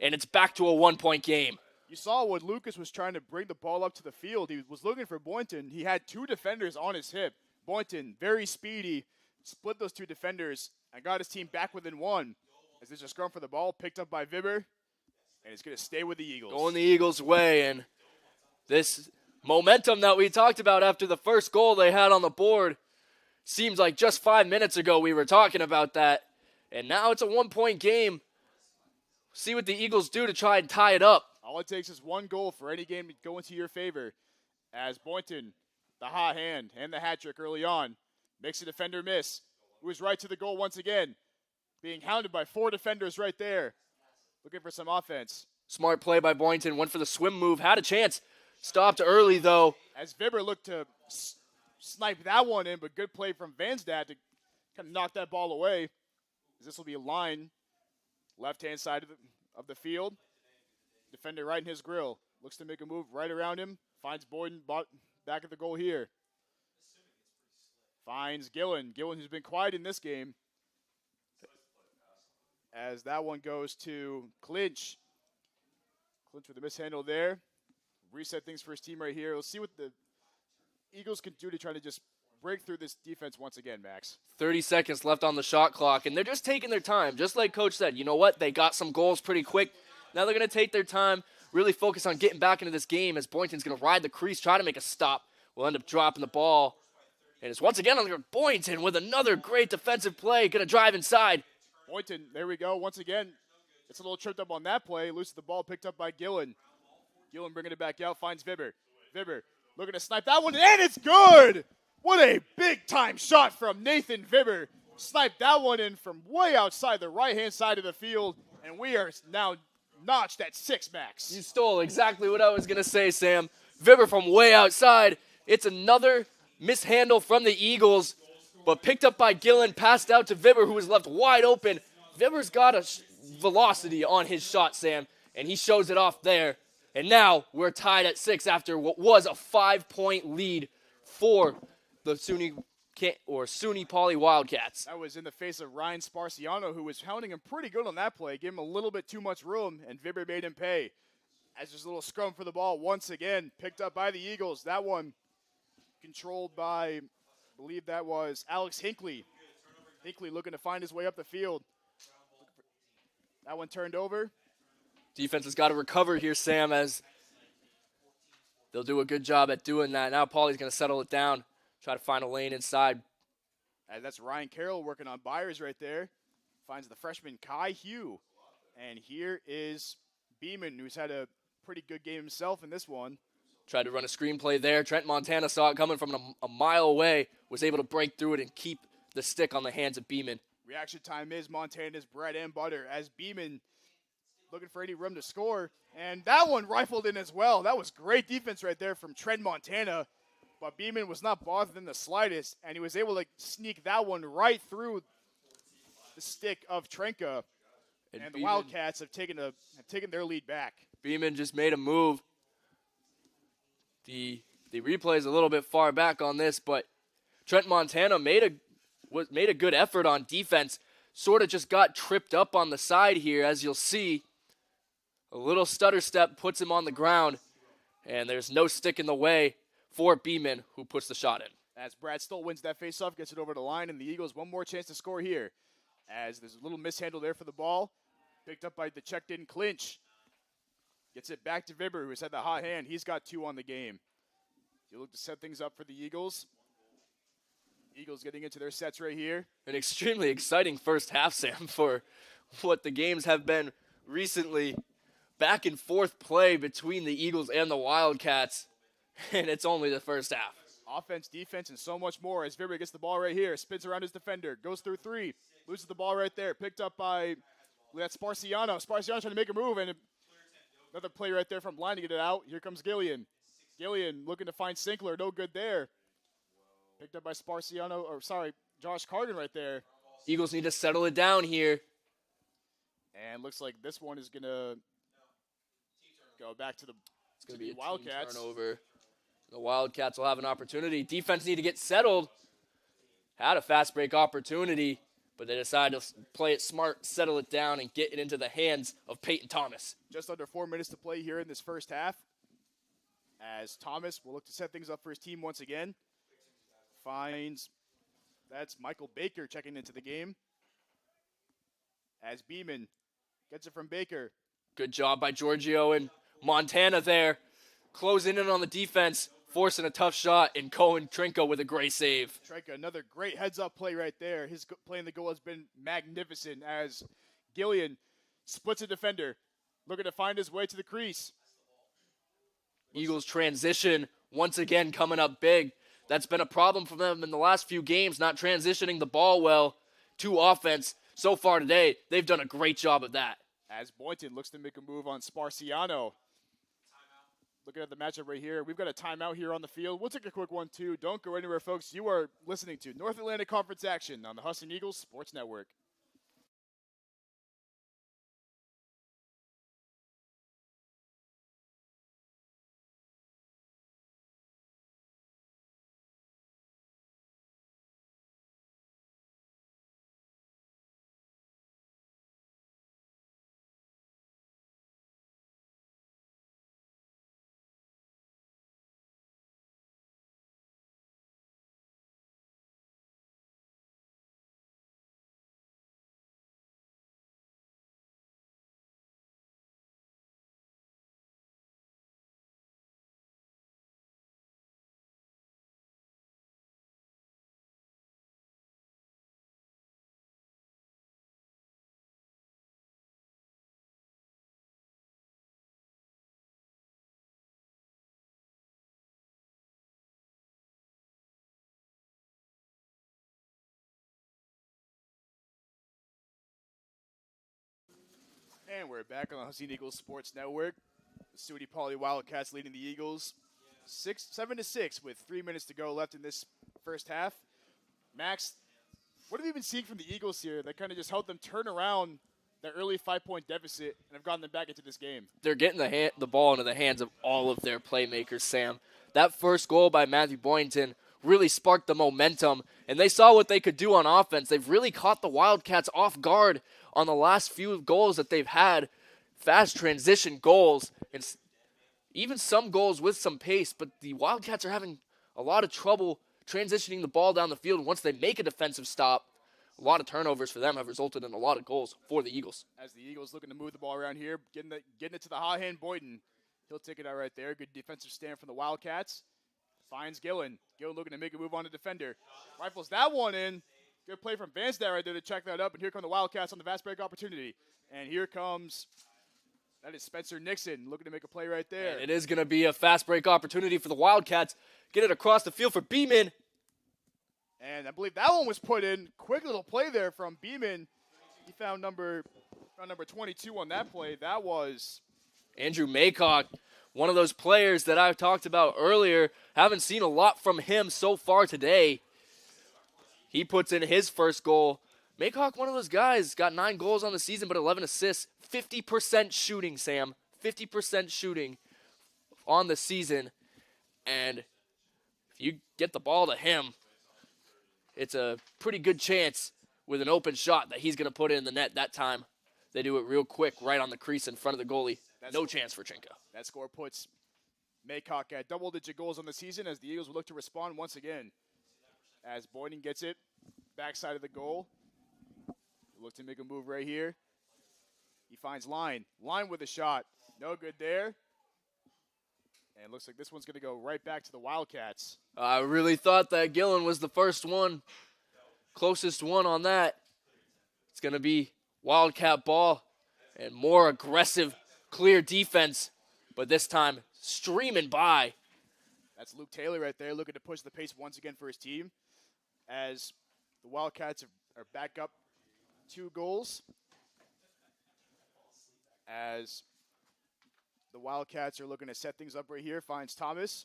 and it's back to a 1-point game. You saw when Lucas was trying to bring the ball up to the field. He was looking for Boynton. He had 2 defenders on his hip. Boynton, very speedy, split those 2 defenders and got his team back within 1. As there's a scrum for the ball, picked up by Vibber. And it's going to stay with the Eagles. Going the Eagles' way, and this momentum that we talked about after the first goal they had on the board seems like just 5 minutes ago we were talking about that. And now it's a 1-point game. See what the Eagles do to try and tie it up. All it takes is one goal for any game to go into your favor. As Boynton, the hot hand and the hat trick early on, makes a defender miss. Moves right to the goal once again. Being hounded by 4 defenders right there. Looking for some offense. Smart play by Boynton. Went for the swim move. Had a chance. Stopped early, though. As Vibber looked to snipe that one in, but good play from Vansdad to kind of knock that ball away. This will be a line. Left-hand side of the field. Defender right in his grill. Looks to make a move right around him. Finds Boynton back at the goal here. Finds Gillen. Gillen, who's been quiet in this game. As that one goes to Clinch. Clinch with a mishandle there. Reset things for his team right here. Let's see what the Eagles can do to try to just break through this defense once again, Max. 30 seconds left on the shot clock, and they're just taking their time. Just like Coach said, you know what? They got some goals pretty quick. Now they're going to take their time, really focus on getting back into this game as Boynton's going to ride the crease, try to make a stop. Will end up dropping the ball. And it's once again on Boynton with another great defensive play. Going to drive inside. Boynton, there we go. Once again, it's a little tripped up on that play. Loses the ball, picked up by Gillen. Gillen bringing it back out, finds Vibber. Vibber looking to snipe that one, and it's good! What a big-time shot from Nathan Vibber. Sniped that one in from way outside the right-hand side of the field, and we are now notched at 6, Max. You stole exactly what I was going to say, Sam. Vibber from way outside. It's another mishandle from the Eagles, but picked up by Gillen, passed out to Vibber, who was left wide open. Vibber's got a velocity on his shot, Sam, and he shows it off there. And now we're tied at 6 after what was a 5-point lead for the SUNY Poly Wildcats. That was in the face of Ryan Sparciano, who was hounding him pretty good on that play. Gave him a little bit too much room, and Vibber made him pay. As there's a little scrum for the ball once again, picked up by the Eagles. That one controlled by, I believe that was Alex Hinckley. Hinckley looking to find his way up the field. That one turned over. Defense has got to recover here, Sam, as they'll do a good job at doing that. Now Pauly's going to settle it down, try to find a lane inside. And that's Ryan Carroll working on Byers right there. Finds the freshman Kai Hugh. And here is Beeman, who's had a pretty good game himself in this one. Tried to run a screenplay there. Trent Montana saw it coming from a mile away, was able to break through it and keep the stick on the hands of Beeman. Reaction time is Montana's bread and butter as Beeman looking for any room to score. And that one rifled in as well. That was great defense right there from Trent Montana. But Beeman was not bothered in the slightest, and he was able to sneak that one right through the stick of Trenka. And the Wildcats have taken their lead back. Beeman just made a move. The replay is a little bit far back on this, but Trent Montana made a good effort on defense. Sort of just got tripped up on the side here, as you'll see. A little stutter step puts him on the ground, and there's no stick in the way for Beeman, who puts the shot in. As Brad Stoll wins that faceoff, gets it over the line, and the Eagles one more chance to score here. As there's a little mishandle there for the ball. Picked up by the checked-in Clinch. Gets it back to Vibber, who has had the hot hand. He's got 2 on the game. You look to set things up for the Eagles. Eagles getting into their sets right here. An extremely exciting first half, Sam, for what the games have been recently. Back and forth play between the Eagles and the Wildcats, and it's only the first half. Offense, defense, and so much more as Vibber gets the ball right here. Spins around his defender. Goes through 3. Loses the ball right there. Picked up by Sparciano. Sparciano trying to make a move, and another play right there from line to get it out. Here comes Gillian. Gillian looking to find Sinkler. No good there. Picked up by Josh Carden right there. Eagles need to settle it down here. And looks like this one is going to go back to the Wildcats. Turnover. The Wildcats will have an opportunity. Defense need to get settled. Had a fast break opportunity, but they decided to play it smart, settle it down, and get it into the hands of Peyton Thomas. Just under 4 minutes to play here in this first half. As Thomas will look to set things up for his team once again. That's Michael Baker checking into the game. As Beeman gets it from Baker. Good job by Giorgio and Montana there. Closing in on the defense, forcing a tough shot, and Cohen Trinko with a great save. Trinko, another great heads-up play right there. His play in the goal has been magnificent as Gillian splits a defender, looking to find his way to the crease. Eagles transition once again coming up big. That's been a problem for them in the last few games, not transitioning the ball well to offense. So far today, they've done a great job of that. As Boynton looks to make a move on Sparciano. Looking at the matchup right here, we've got a timeout here on the field. We'll take a quick one, too. Don't go anywhere, folks. You are listening to North Atlantic Conference action on the Husson Eagles Sports Network. And we're back on the Husson Eagles Sports Network. The SUNY Poly Wildcats leading the Eagles 7-6 with 3 minutes to go left in this first half. Max, what have you been seeing from the Eagles here that kind of just helped them turn around their early 5-point deficit and have gotten them back into this game? They're getting the ball into the hands of all of their playmakers, Sam. That first goal by Matthew Boynton really sparked the momentum, and they saw what they could do on offense. They've really caught the Wildcats off guard on the last few goals that they've had, fast transition goals, and even some goals with some pace, but the Wildcats are having a lot of trouble transitioning the ball down the field. Once they make a defensive stop, a lot of turnovers for them have resulted in a lot of goals for the Eagles. As the Eagles looking to move the ball around here, getting it to the hot hand Boynton. He'll take it out right there. Good defensive stand from the Wildcats. Finds Gillen. Gillen looking to make a move on the defender. Rifles that one in. Good play from Vanstad right there to check that up. And here come the Wildcats on the fast break opportunity. And here comes, that is Spencer Nixon looking to make a play right there. And it is going to be a fast break opportunity for the Wildcats. Get it across the field for Beeman. And I believe that one was put in. Quick little play there from Beeman. He found number 22 on that play. That was Andrew Maycock, one of those players that I talked about earlier. Haven't seen a lot from him so far today. He puts in his first goal. Maycock, one of those guys, got 9 goals on the season, but 11 assists. 50% shooting, Sam. 50% shooting on the season. And if you get the ball to him, it's a pretty good chance with an open shot that he's going to put it in the net that time. They do it real quick, right on the crease in front of the goalie. No chance for Trinko. That score puts Maycock at double-digit goals on the season as the Eagles will look to respond once again. As Boynton gets it, backside of the goal. Look to make a move right here. He finds Line. Line with a shot. No good there. And it looks like this one's going to go right back to the Wildcats. I really thought that Gillen was the first one. Closest one on that. It's going to be Wildcat ball and more aggressive, clear defense. But this time, streaming by. That's Luke Taylor right there looking to push the pace once again for his team. As the Wildcats are back up 2 goals. As the Wildcats are looking to set things up right here. Finds Thomas.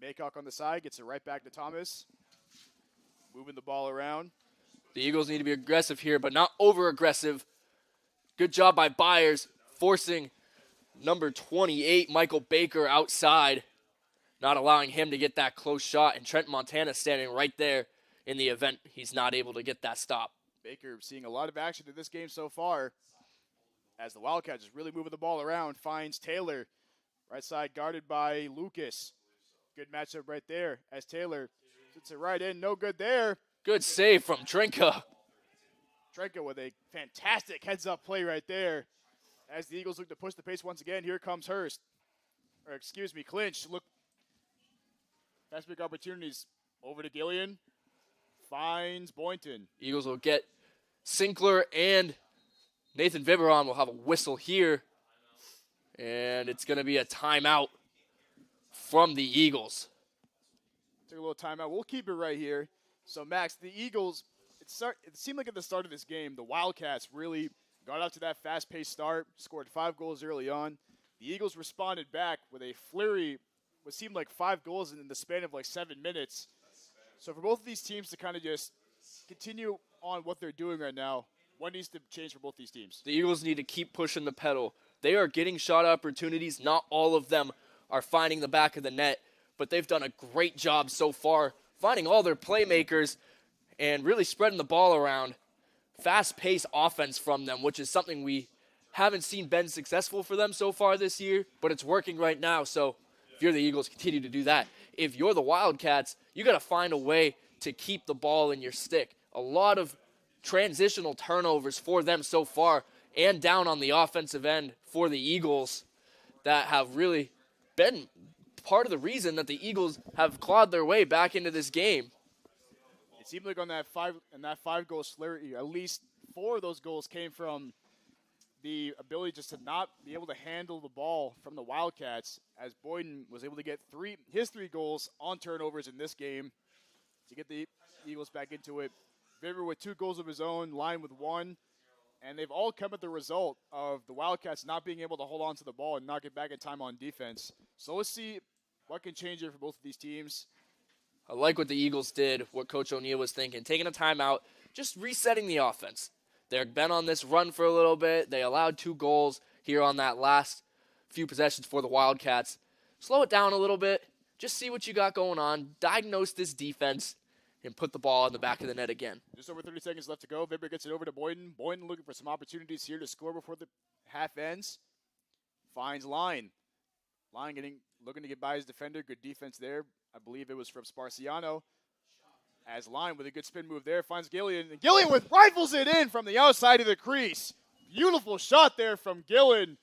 Maycock on the side. Gets it right back to Thomas. Moving the ball around. The Eagles need to be aggressive here, but not over-aggressive. Good job by Byers, forcing number 28, Michael Baker, outside. Not allowing him to get that close shot. And Trent Montana standing right there in the event he's not able to get that stop. Baker seeing a lot of action in this game so far. As the Wildcats is really moving the ball around. Finds Taylor. Right side guarded by Lucas. Good matchup right there. As Taylor puts it right in. No good there. Good save from Trinko. Trinko with a fantastic heads-up play right there. As the Eagles look to push the pace once again, here comes Hurst. Or excuse me, Clinch. Look, fast break opportunities over to Gillian. Finds Boynton. Eagles will get Sinkler and Nathan Viberon will have a whistle here. And it's going to be a timeout from the Eagles. Took a little timeout. We'll keep it right here. So, Max, the Eagles, it seemed like at the start of this game, the Wildcats really got out to that fast-paced start, scored 5 goals early on. The Eagles responded back with a flurry, what seemed like 5 goals in the span of like 7 minutes. So for both of these teams to kind of just continue on what they're doing right now, what needs to change for both these teams? The Eagles need to keep pushing the pedal. They are getting shot opportunities. Not all of them are finding the back of the net, but they've done a great job so far finding all their playmakers and really spreading the ball around. Fast-paced offense from them, which is something we haven't seen been successful for them so far this year, but it's working right now. So if you're the Eagles, continue to do that. If you're the Wildcats, you got to find a way to keep the ball in your stick. A lot of transitional turnovers for them so far, and down on the offensive end for the Eagles that have really been part of the reason that the Eagles have clawed their way back into this game. It seemed like on that 5-goal slurry, at least 4 of those goals came from the ability just to not be able to handle the ball from the Wildcats, as Boyden was able to get his 3 goals on turnovers in this game to get the Eagles back into it. Viver with 2 goals of his own, Lyon with 1, and they've all come at the result of the Wildcats not being able to hold on to the ball and not get back in time on defense. So let's see what can change it for both of these teams. I like what the Eagles did, what Coach O'Neill was thinking, taking a timeout, just resetting the offense. They've been on this run for a little bit. They allowed 2 goals here on that last few possessions for the Wildcats. Slow it down a little bit. Just see what you got going on. Diagnose this defense and put the ball in the back of the net again. Just over 30 seconds left to go. Vibber gets it over to Boyden. Boyden looking for some opportunities here to score before the half ends. Finds Lyon. Lyon looking to get by his defender. Good defense there. I believe it was from Sparciano. As Lyon with a good spin move there finds Gillian. And Gillian rifles it in from the outside of the crease. Beautiful shot there from Gillian.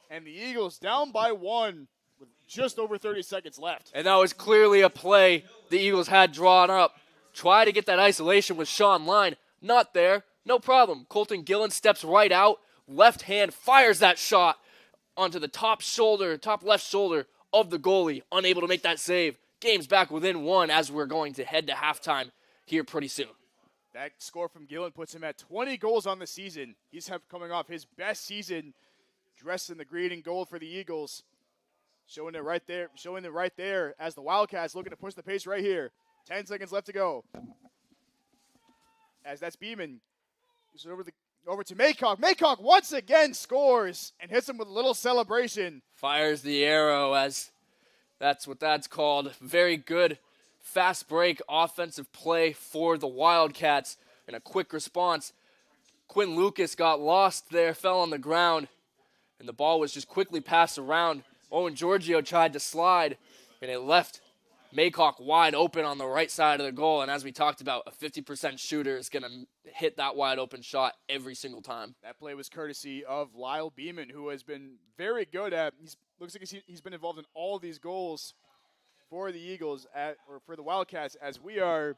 And the Eagles down by 1 with just over 30 seconds left. And that was clearly a play the Eagles had drawn up. Try to get that isolation with Sean Lyon. Not there. No problem. Colton Gillen steps right out. Left hand fires that shot onto the top left shoulder of the goalie. Unable to make that save. Game's back within 1 as we're going to head to halftime here pretty soon. That score from Gillen puts him at 20 goals on the season. He's coming off his best season dressed in the green and gold for the Eagles. Showing it right there as the Wildcats looking to push the pace right here. 10 seconds left to go. As that's Beeman. He's over to Maycock. Maycock once again scores and hits him with a little celebration. Fires the arrow, as that's what that's called. Very good fast break offensive play for the Wildcats and a quick response. Quinn Lucas got lost there, fell on the ground, and the ball was just quickly passed around. Owen Giorgio tried to slide, and it left Maycock wide open on the right side of the goal. And as we talked about, a 50% shooter is going to hit that wide open shot every single time. That play was courtesy of Lyle Beeman, who has been very good at, looks like he's been involved in all of these goals for the Eagles, or for the Wildcats, as we are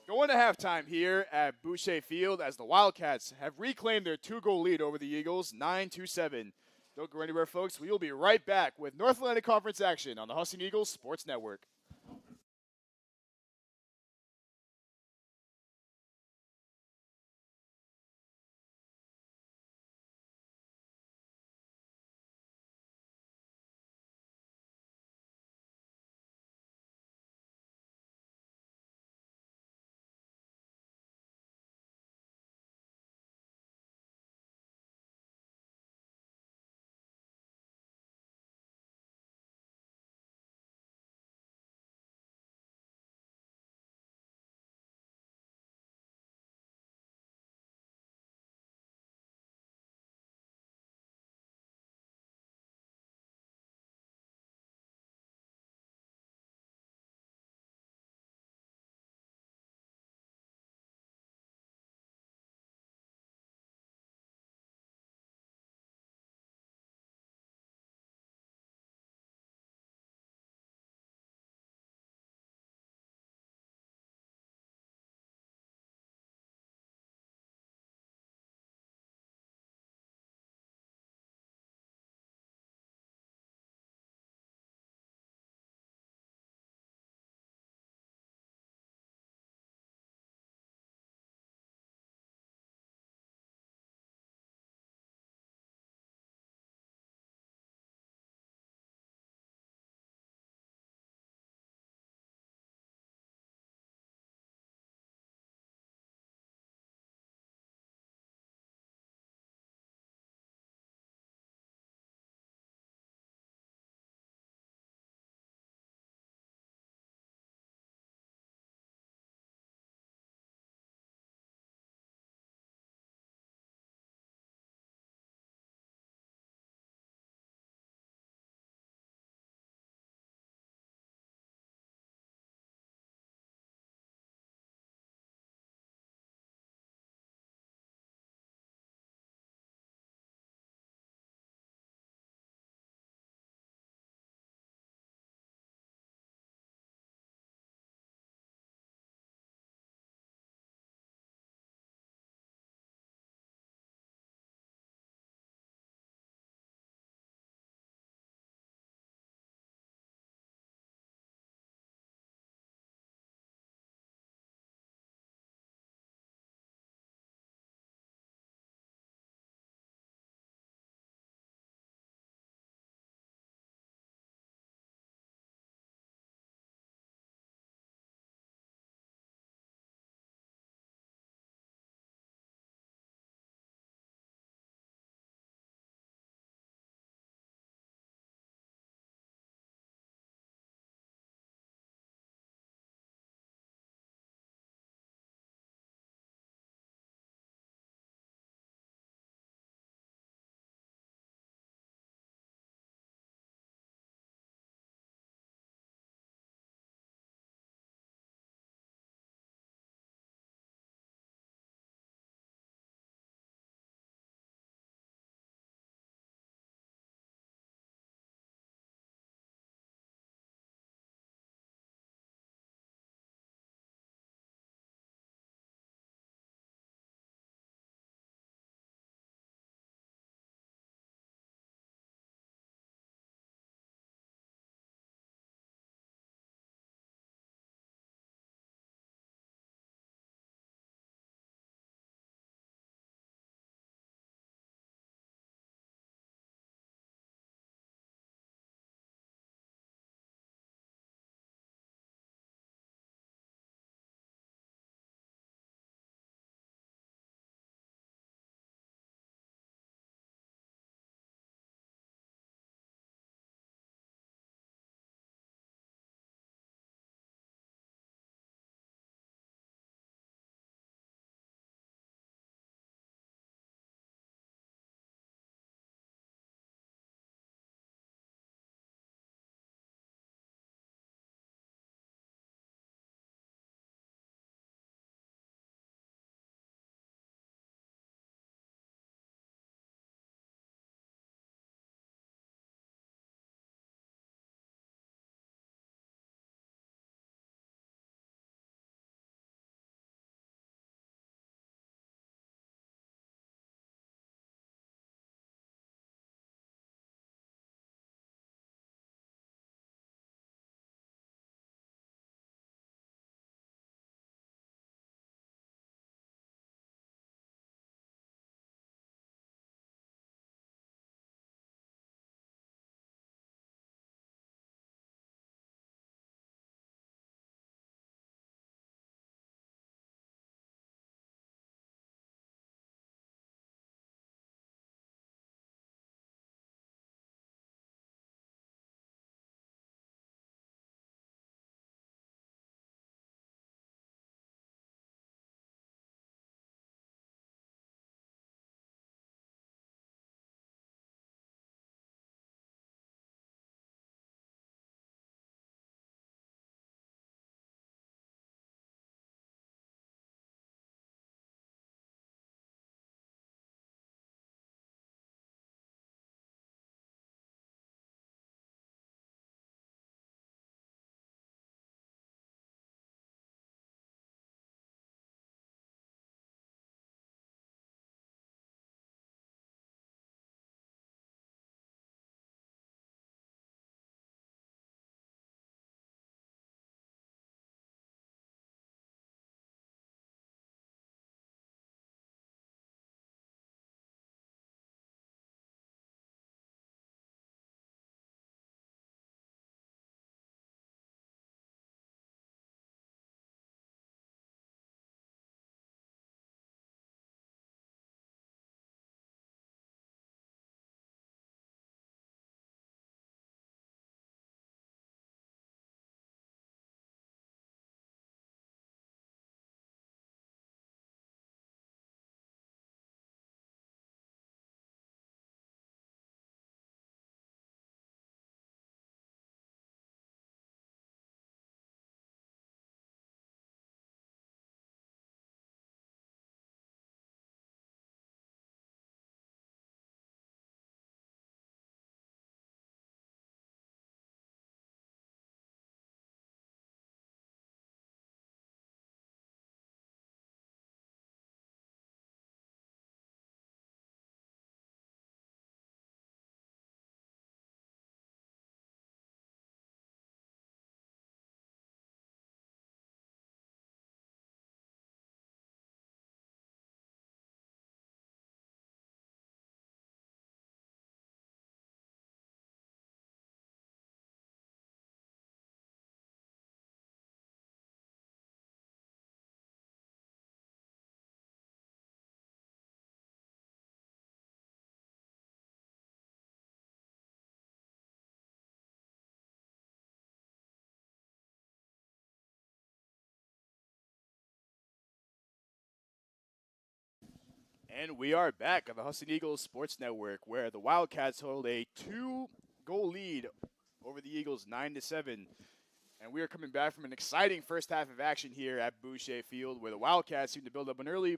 going to halftime here at Boucher Field, as the Wildcats have reclaimed their 2-goal lead over the Eagles, 9-7. Don't go anywhere, folks. We will be right back with North Atlantic Conference action on the Husson Eagles Sports Network. And we are back on the Husson Eagles Sports Network, where the Wildcats hold a 2-goal lead over the Eagles, 9-7. And we are coming back from an exciting first half of action here at Boucher Field, where the Wildcats seemed to build up an early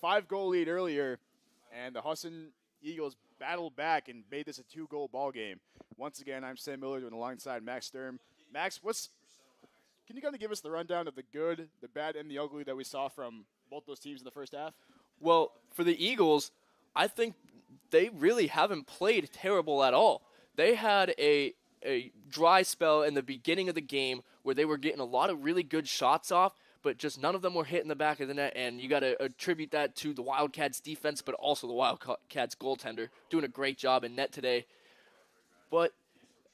5-goal lead earlier, and the Husson Eagles battled back and made this a 2-goal ball game. Once again, I'm Sam Miller doing alongside Max Sturm. Max, can you kind of give us the rundown of the good, the bad, and the ugly that we saw from both those teams in the first half? Well, for the Eagles, I think they really haven't played terrible at all. They had a dry spell in the beginning of the game where they were getting a lot of really good shots off, but just none of them were hitting the back of the net, and you got to attribute that to the Wildcats' defense, but also the Wildcats' goaltender doing a great job in net today. But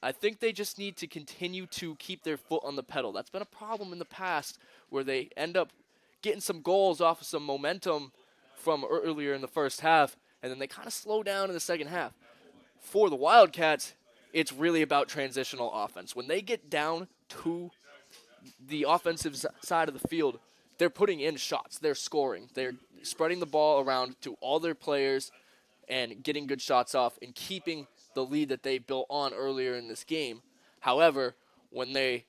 I think they just need to continue to keep their foot on the pedal. That's been a problem in the past where they end up getting some goals off of some momentum from earlier in the first half, and then they kind of slow down in the second half. For the Wildcats, it's really about transitional offense. When they get down to the offensive side of the field, they're putting in shots. They're scoring. They're spreading the ball around to all their players and getting good shots off and keeping the lead that they built on earlier in this game. However, when the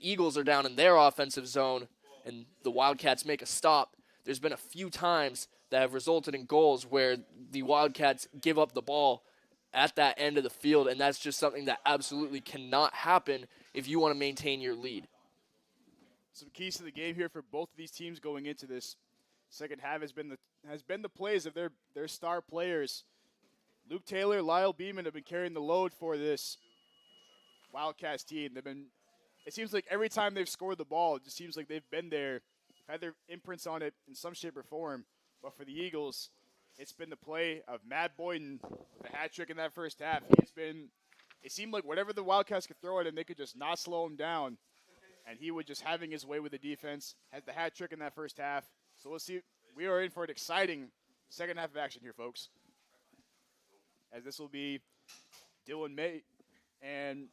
Eagles are down in their offensive zone and the Wildcats make a stop, there's been a few times that have resulted in goals where the Wildcats give up the ball at that end of the field, and that's just something that absolutely cannot happen if you want to maintain your lead. Some keys to the game here for both of these teams going into this second half has been the plays of their star players. Luke Taylor, Lyle Beeman have been carrying the load for this Wildcats team. It seems like every time they've scored the ball, it just seems like they've been there, had their imprints on it in some shape or form. But for the Eagles, it's been the play of Matt Boyden with a hat trick in that first half. It seemed like whatever the Wildcats could throw at him, they could just not slow him down. And he was just having his way with the defense, had the hat trick in that first half. So we'll see. We are in for an exciting second half of action here, folks. As this will be Dylan May and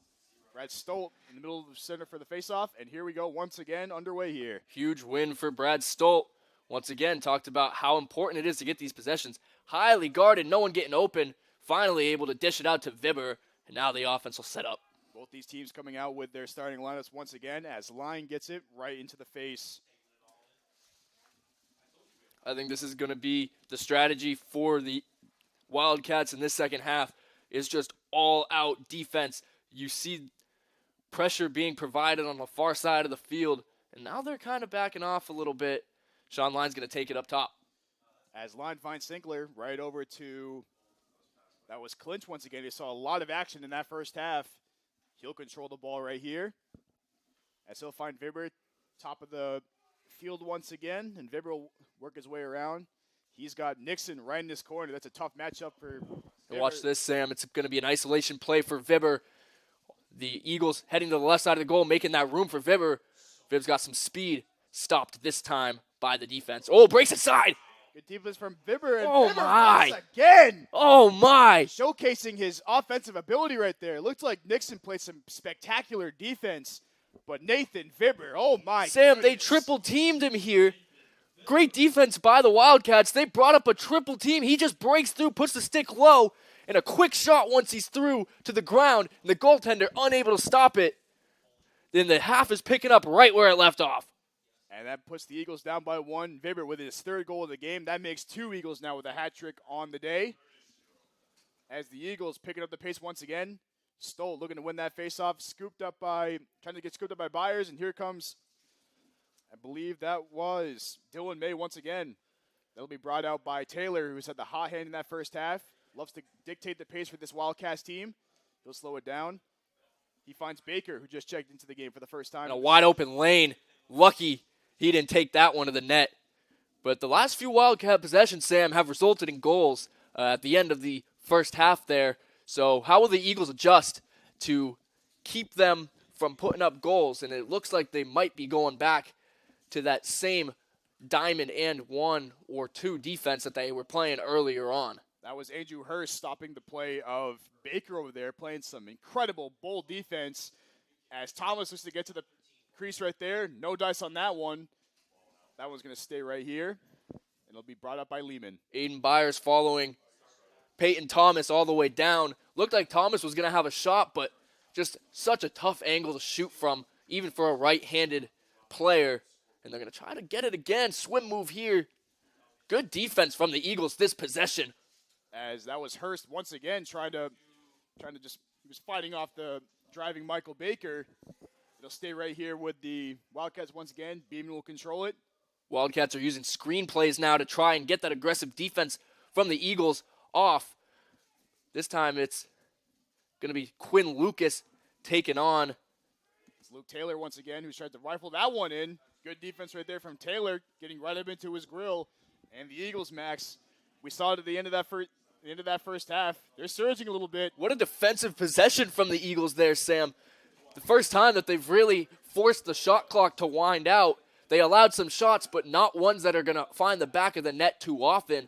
Brad Stolt in the middle of the center for the faceoff. And here we go once again underway here. Huge win for Brad Stolt. Once again, talked about how important it is to get these possessions. Highly guarded, no one getting open. Finally able to dish it out to Vibber, and now the offense will set up. Both these teams coming out with their starting lineups once again as Line gets it right into the face. I think this is going to be the strategy for the Wildcats in this second half is just all-out defense. You see pressure being provided on the far side of the field, and now they're kind of backing off a little bit. Sean Line's going to take it up top. As Line finds Sinkler right over to, that was Clinch once again. He saw a lot of action in that first half. He'll control the ball right here. As he'll find Vibber, top of the field once again, and Vibber will work his way around. He's got Nixon right in this corner. That's a tough matchup for Vibber. Watch this, Sam. It's going to be an isolation play for Vibber. The Eagles heading to the left side of the goal, making that room for Vibber. Vibber's got some speed. Stopped this time by the defense. Oh, breaks aside. Good defense from Vibber. And oh, Vibber my. Again. Oh, my. Showcasing his offensive ability right there. It looked like Nixon played some spectacular defense. But Nathan Vibber, oh, my Sam, goodness. They triple-teamed him here. Great defense by the Wildcats. They brought up a triple team. He just breaks through, puts the stick low, and a quick shot once he's through to the ground. And the goaltender unable to stop it. Then the half is picking up right where it left off. And that puts the Eagles down by one. Vibber with his third goal of the game. That makes two Eagles now with a hat trick on the day. As the Eagles picking up the pace once again. Stoll looking to win that faceoff. Trying to get scooped up by Byers. And here comes, I believe that was Dylan May once again. That'll be brought out by Taylor, who's had the hot hand in that first half. Loves to dictate the pace for this Wildcats team. He'll slow it down. He finds Baker, who just checked into the game for the first time. In a wide open lane. Lucky he didn't take that one to the net. But the last few Wildcat possessions, Sam, have resulted in goals at the end of the first half there. So how will the Eagles adjust to keep them from putting up goals? And it looks like they might be going back to that same diamond and 1 or 2 defense that they were playing earlier on. That was Andrew Hurst stopping the play of Baker over there, playing some incredible, bold defense. As Thomas looks to get to the crease right there. No dice on that one. That one's going to stay right here. And It'll be brought up by Lehman. Aiden Byers following Peyton Thomas all the way down. Looked like Thomas was going to have a shot, but just such a tough angle to shoot from, even for a right-handed player. And they're going to try to get it again. Swim move here. Good defense from the Eagles this possession. As that was Hurst once again trying to just, he was fighting off the driving Michael Baker. It'll stay right here with the Wildcats once again. Beeman will control it. Wildcats are using screen plays now to try and get that aggressive defense from the Eagles off. This time it's going to be Quinn Lucas taken on. It's Luke Taylor once again who's tried to rifle that one in. Good defense right there from Taylor, getting right up into his grill. And the Eagles, Max, we saw it at the end of that first half. They're surging a little bit. What a defensive possession from the Eagles there, Sam. The first time that they've really forced the shot clock to wind out. They allowed some shots, but not ones that are going to find the back of the net too often.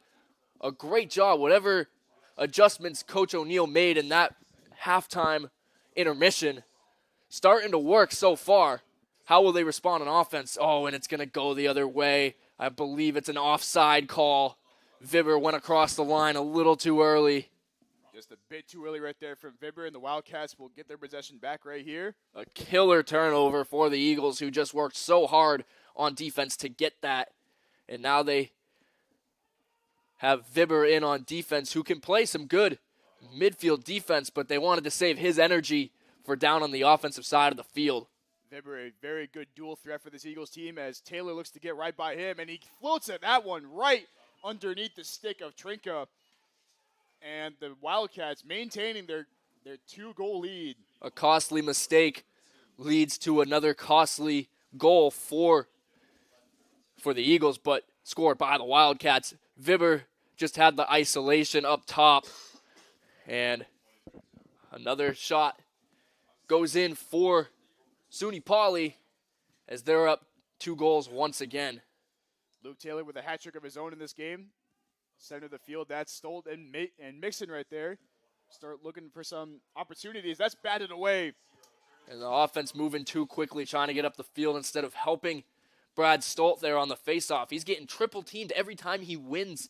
A great job. Whatever adjustments Coach O'Neill made in that halftime intermission, starting to work so far. How will they respond on offense? Oh, and it's going to go the other way. I believe it's an offside call. Vibber went across the line a little too early. Just a bit too early right there from Vibber, and the Wildcats will get their possession back right here. A killer turnover for the Eagles, who just worked so hard on defense to get that. And now they have Vibber in on defense, who can play some good midfield defense, but they wanted to save his energy for down on the offensive side of the field. Vibber, a very good dual threat for this Eagles team as Taylor looks to get right by him, and he floats at that one right underneath the stick of Trinka. And the Wildcats maintaining their 2-goal lead. A costly mistake leads to another costly goal for the Eagles, but scored by the Wildcats. Vibber just had the isolation up top, and another shot goes in for SUNY Poly as they're up 2 goals once again. Luke Taylor with a hat trick of his own in this game. Center of the field, that's Stolt and Mixon right there. Start looking for some opportunities. That's batted away. And the offense moving too quickly, trying to get up the field instead of helping Brad Stolt there on the faceoff. He's getting triple teamed every time he wins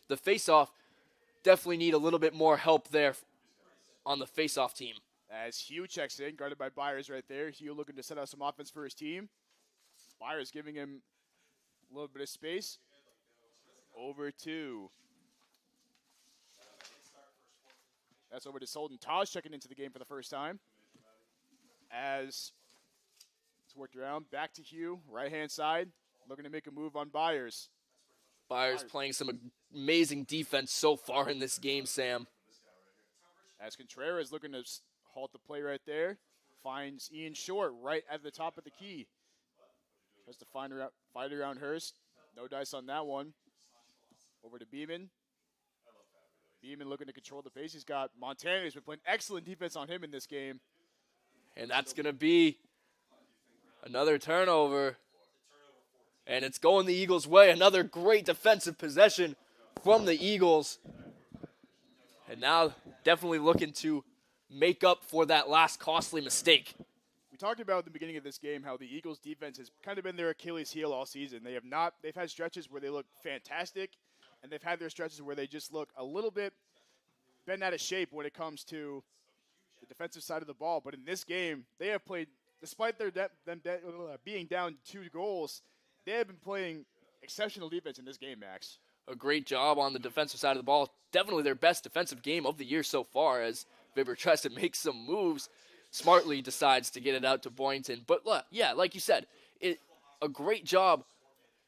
the faceoff. Definitely need a little bit more help there on the faceoff team. As Hugh checks in, guarded by Byers right there. Hugh looking to set out some offense for his team. Byers giving him a little bit of space. Over to. That's over to Solden Taj checking into the game for the first time. As it's worked around, back to Hugh, right-hand side, looking to make a move on Byers. Byers playing some amazing defense so far in this game, Sam. As Contreras looking to halt the play right there, finds Ian Short right at the top of the key. Tries to fight around Hurst. No dice on that one. Over to Beeman. Beeman looking to control the pace. He's got Montana, who's been playing excellent defense on him in this game. And that's going to be another turnover. And it's going the Eagles' way. Another great defensive possession from the Eagles. And now definitely looking to make up for that last costly mistake. We talked about at the beginning of this game how the Eagles' defense has kind of been their Achilles heel all season. They've had stretches where they look fantastic, and they've had their stretches where they just look a little bit bent out of shape when it comes to the defensive side of the ball. But in this game, they have played, despite them being down 2 goals, they have been playing exceptional defense in this game, Max. A great job on the defensive side of the ball. Definitely their best defensive game of the year so far, as Vibber tries to make some moves. Smartly decides to get it out to Boynton. But yeah, like you said, a great job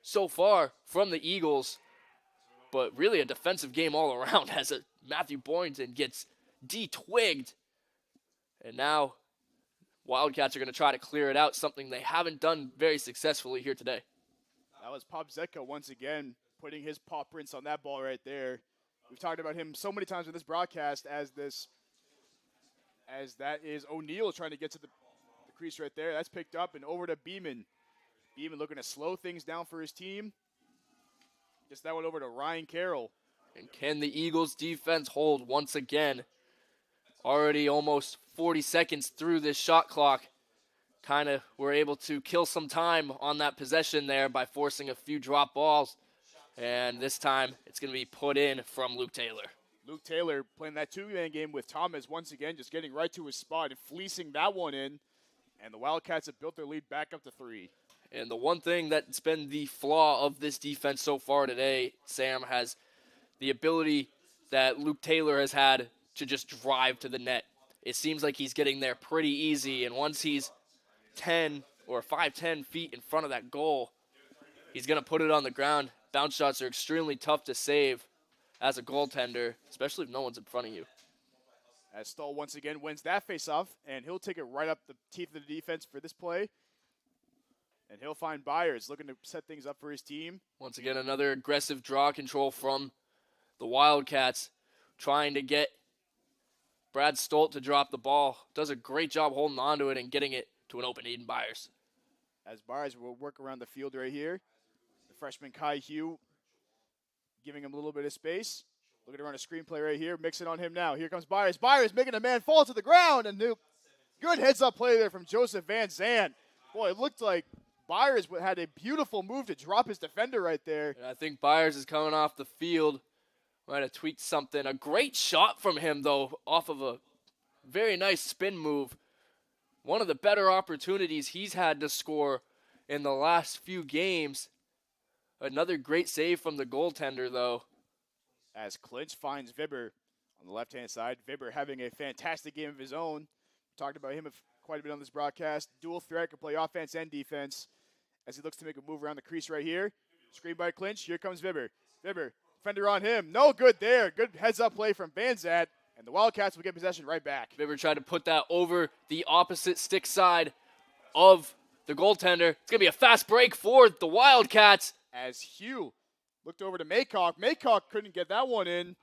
so far from the Eagles, but really a defensive game all around as Matthew Boynton gets de-twigged. And now Wildcats are going to try to clear it out, something they haven't done very successfully here today. That was Pop Zetka once again putting his paw prints on that ball right there. We've talked about him so many times in this broadcast as that is O'Neill trying to get to the crease right there. That's picked up and over to Beeman. Beeman looking to slow things down for his team. Just that one over to Ryan Carroll. And can the Eagles defense hold once again? Already almost 40 seconds through this shot clock. Kind of were able to kill some time on that possession there by forcing a few drop balls. And this time, it's going to be put in from Luke Taylor. Luke Taylor playing that two-man game with Thomas once again, just getting right to his spot and fleecing that one in. And the Wildcats have built their lead back up to 3. And the one thing that's been the flaw of this defense so far today, Sam, has the ability that Luke Taylor has had to just drive to the net. It seems like he's getting there pretty easy, and once he's 10 or 5-10 feet in front of that goal, he's going to put it on the ground. Bounce shots are extremely tough to save as a goaltender, especially if no one's in front of you. As Stoll once again wins that faceoff, and he'll take it right up the teeth of the defense for this play. And he'll find Byers looking to set things up for his team. Once again, another aggressive draw control from the Wildcats, trying to get Brad Stolt to drop the ball. Does a great job holding on to it and getting it to an open Eden Byers. As Byers will work around the field right here. The freshman Kai Hugh giving him a little bit of space. Looking around a screenplay right here, mixing on him now. Here comes Byers. Byers making a man fall to the ground. And good heads-up play there from Joseph Van Zandt. Boy, it looked like Byers had a beautiful move to drop his defender right there. And I think Byers is coming off the field. Might have tweaked something. A great shot from him, though, off of a very nice spin move. One of the better opportunities he's had to score in the last few games. Another great save from the goaltender, though. As Clinch finds Vibber on the left-hand side. Vibber having a fantastic game of his own. We talked about him quite a bit on this broadcast. Dual threat, can play offense and defense. As he looks to make a move around the crease right here. Screen by Clinch. Here comes Vibber. Vibber, defender on him. No good there. Good heads-up play from Van Zandt. And the Wildcats will get possession right back. Vibber tried to put that over the opposite stick side of the goaltender. It's going to be a fast break for the Wildcats. As Hugh looked over to Maycock. Maycock couldn't get that one in.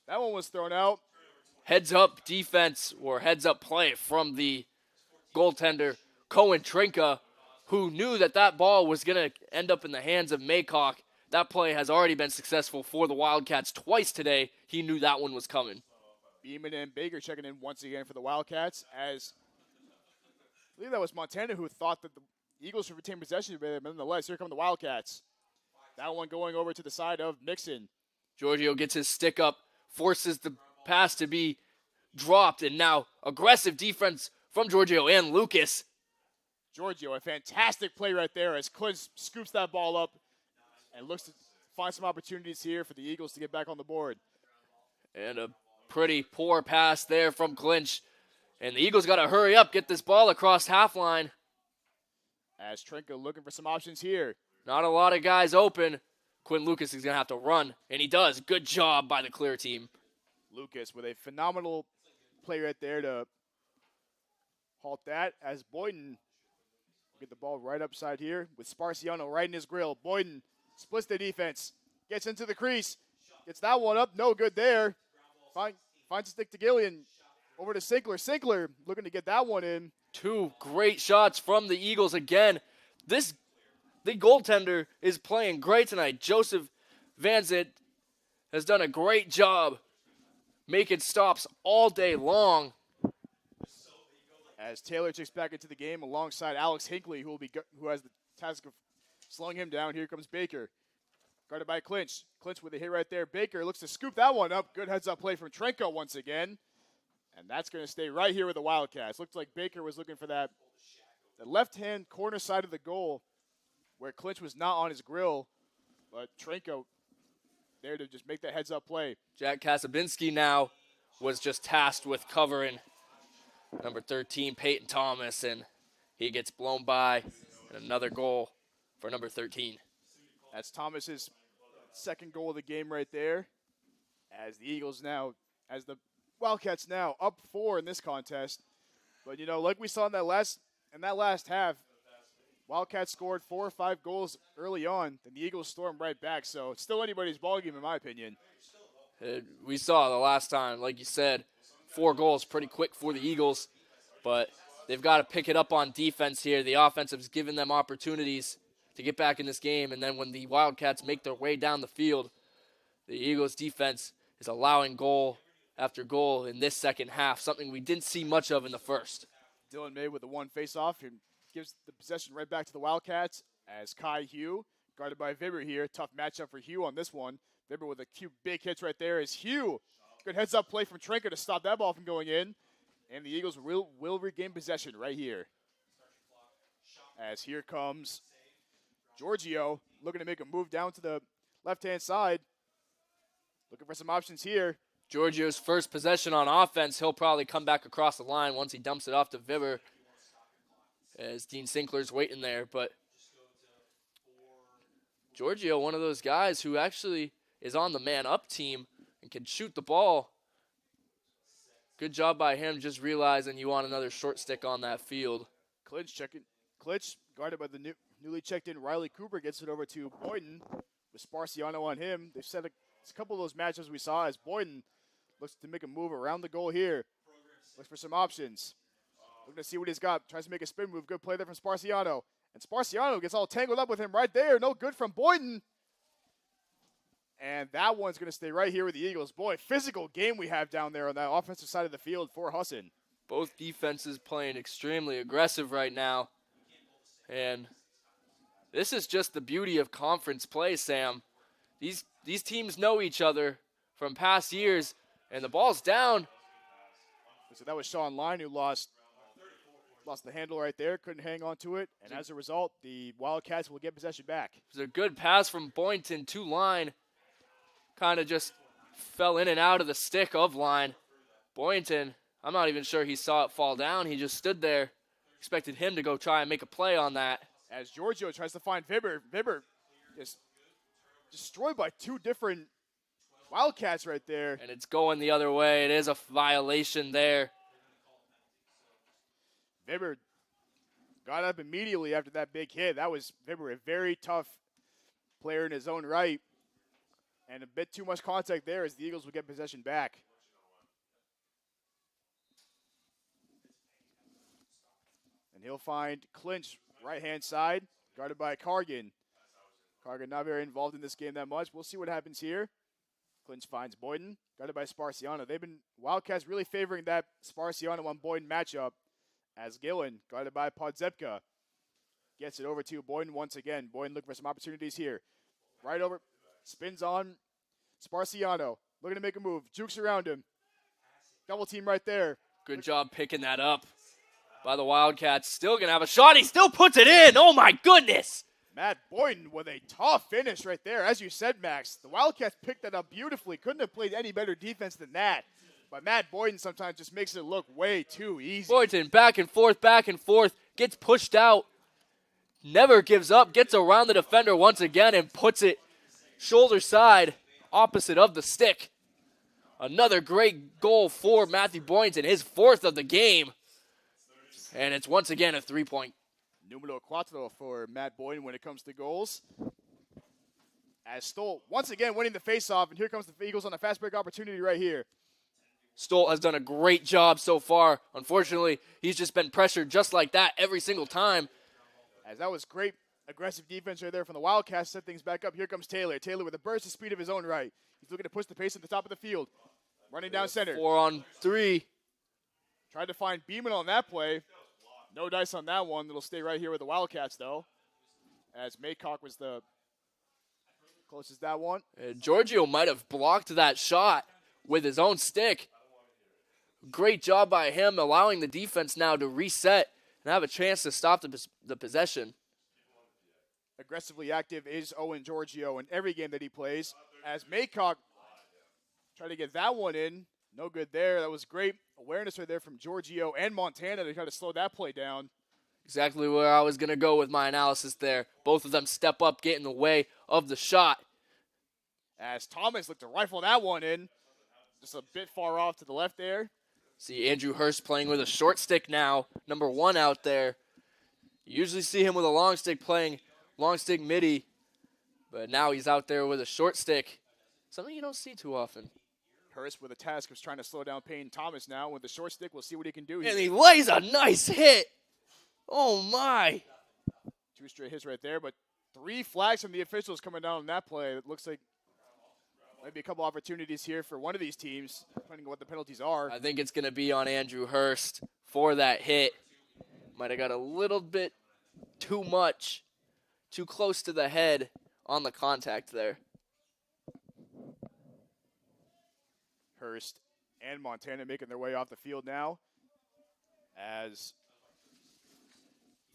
That one was thrown out. Heads up defense or heads up play from the goaltender, Cohen Trinka, who knew that ball was going to end up in the hands of Maycock. That play has already been successful for the Wildcats twice today. He knew that one was coming. Beeman and Baker checking in once again for the Wildcats, as I believe that was Montana who thought that the Eagles should retain possession, but nonetheless, here come the Wildcats. That one going over to the side of Mixon. Giorgio gets his stick up, forces the pass to be dropped, and now aggressive defense from Giorgio and Lucas. Giorgio, a fantastic play right there as Clint scoops that ball up and looks to find some opportunities here for the Eagles to get back on the board. And a pretty poor pass there from Clinch. And the Eagles got to hurry up, get this ball across half line. As Trinka looking for some options here. Not a lot of guys open. Quinn Lucas is going to have to run, and he does. Good job by the clear team. Lucas with a phenomenal play right there to halt that, as Boyden will get the ball right upside here with Sparciano right in his grill. Boyden splits the defense, gets into the crease, gets that one up, no good there. Finds a stick to Gillian, over to Sinkler. Sinkler looking to get that one in. Two great shots from the Eagles again. The goaltender is playing great tonight. Joseph Van Zandt has done a great job making stops all day long. As Taylor checks back into the game alongside Alex Hinckley, who has the task of slowing him down. Here comes Baker. Guarded by Clinch. Clinch with a hit right there. Baker looks to scoop that one up. Good heads-up play from Trenko once again. And that's going to stay right here with the Wildcats. Looked like Baker was looking for the left-hand corner side of the goal where Clinch was not on his grill. But Trenko there to just make that heads-up play. Jack Kasabinski now was just tasked with covering number 13, Peyton Thomas, and he gets blown by. And another goal for number 13. That's Thomas's second goal of the game right there. As the Wildcats now up 4 in this contest. But like we saw in that last half, Wildcats scored 4 or 5 goals early on, then the Eagles stormed right back. So it's still anybody's ballgame in my opinion. We saw the last time, like you said, 4 goals pretty quick for the Eagles, but they've got to pick it up on defense here. The offense has given them opportunities to get back in this game, and then when the Wildcats make their way down the field, the Eagles defense is allowing goal after goal in this second half, something we didn't see much of in the first. Dylan May with the one face-off and gives the possession right back to the Wildcats as Kai Hugh guarded by Vibber here. Tough matchup for Hugh on this one. Vibber with a few big hits right there is Hugh. Good heads-up play from Trinker to stop that ball from going in. And the Eagles will regain possession right here. As here comes Giorgio looking to make a move down to the left-hand side. Looking for some options here. Giorgio's first possession on offense. He'll probably come back across the line once he dumps it off to Vibber, as Dean Sinkler's waiting there. But Giorgio, one of those guys who actually is on the man-up team and can shoot the ball. Good job by him just realizing you want another short stick on that field. Klitsch, guarded by the newly checked-in Riley Cooper, gets it over to Boyden with Sparciano on him. They've set a couple of those matchups we saw as Boyden looks to make a move around the goal here. Looks for some options. Looking to see what he's got. Tries to make a spin move. Good play there from Sparciano. And Sparciano gets all tangled up with him right there. No good from Boyden. And that one's going to stay right here with the Eagles. Boy, physical game we have down there on that offensive side of the field for Husson. Both defenses playing extremely aggressive right now. And this is just the beauty of conference play, Sam. These teams know each other from past years, and the ball's down. So that was Sean Line who lost the handle right there, couldn't hang on to it, and as a result, the Wildcats will get possession back. It was a good pass from Boynton to Line. Kind of just fell in and out of the stick of Line. Boynton, I'm not even sure he saw it fall down. He just stood there, expected him to go try and make a play on that. As Giorgio tries to find Vibber, Vibber is destroyed by two different Wildcats right there. And it's going the other way. It is a violation there. Vibber got up immediately after that big hit. That was Vibber, a very tough player in his own right. And a bit too much contact there as the Eagles will get possession back. And he'll find Clinch, right-hand side, guarded by Cargan. Cargan not very involved in this game that much. We'll see what happens here. Clinch finds Boyden, guarded by Sparciano. They've been, Wildcats really favoring that Sparciano on Boyden matchup as Gillen, guarded by Podzepka, gets it over to Boyden once again. Boyden looking for some opportunities here. Right over, spins on Sparciano, looking to make a move, jukes around him. Double team right there. Good job picking that up by the Wildcats. Still going to have a shot. He still puts it in. Oh, my goodness. Matt Boyden with a tough finish right there. As you said, Max, the Wildcats picked that up beautifully. Couldn't have played any better defense than that. But Matt Boyden sometimes just makes it look way too easy. Boyden back and forth, gets pushed out, never gives up, gets around the defender once again and puts it shoulder side opposite of the stick. Another great goal for Matthew Boynton, his fourth of the game. And it's once again a 3-point. Numero cuatro for Matt Boyden when it comes to goals. As Stoll once again winning the faceoff, and here comes the Eagles on a fast break opportunity right here. Stoll has done a great job so far. Unfortunately, he's just been pressured just like that every single time. As that was great aggressive defense right there from the Wildcats, set things back up. Here comes Taylor. Taylor with a burst of speed of his own right. He's looking to push the pace at the top of the field. Running down center. 4-on-3. Tried to find Beeman on that play. No dice on that one. It'll stay right here with the Wildcats, though. As Maycock was the closest that one. Giorgio might have blocked that shot with his own stick. Great job by him, allowing the defense now to reset and have a chance to stop the possession. Aggressively active is Owen Giorgio in every game that he plays. As Maycock tried to get that one in. No good there. That was great awareness right there from Giorgio and Montana to try to slow that play down. Exactly where I was going to go with my analysis there. Both of them step up, get in the way of the shot. As Thomas looked to rifle that one in. Just a bit far off to the left there. See Andrew Hurst playing with a short stick now, number 1 out there. You usually see him with a long stick playing long stick midi, but now he's out there with a short stick. Something you don't see too often. Hurst with a task of trying to slow down Payne Thomas now. With the short stick, we'll see what he can do here. And he lays a nice hit. Oh, my. 2 straight hits right there, but 3 flags from the officials coming down on that play. It looks like maybe a couple opportunities here for one of these teams, depending on what the penalties are. I think it's going to be on Andrew Hurst for that hit. Might have got a little bit too much, too close to the head on the contact there. Hurst and Montana making their way off the field now. As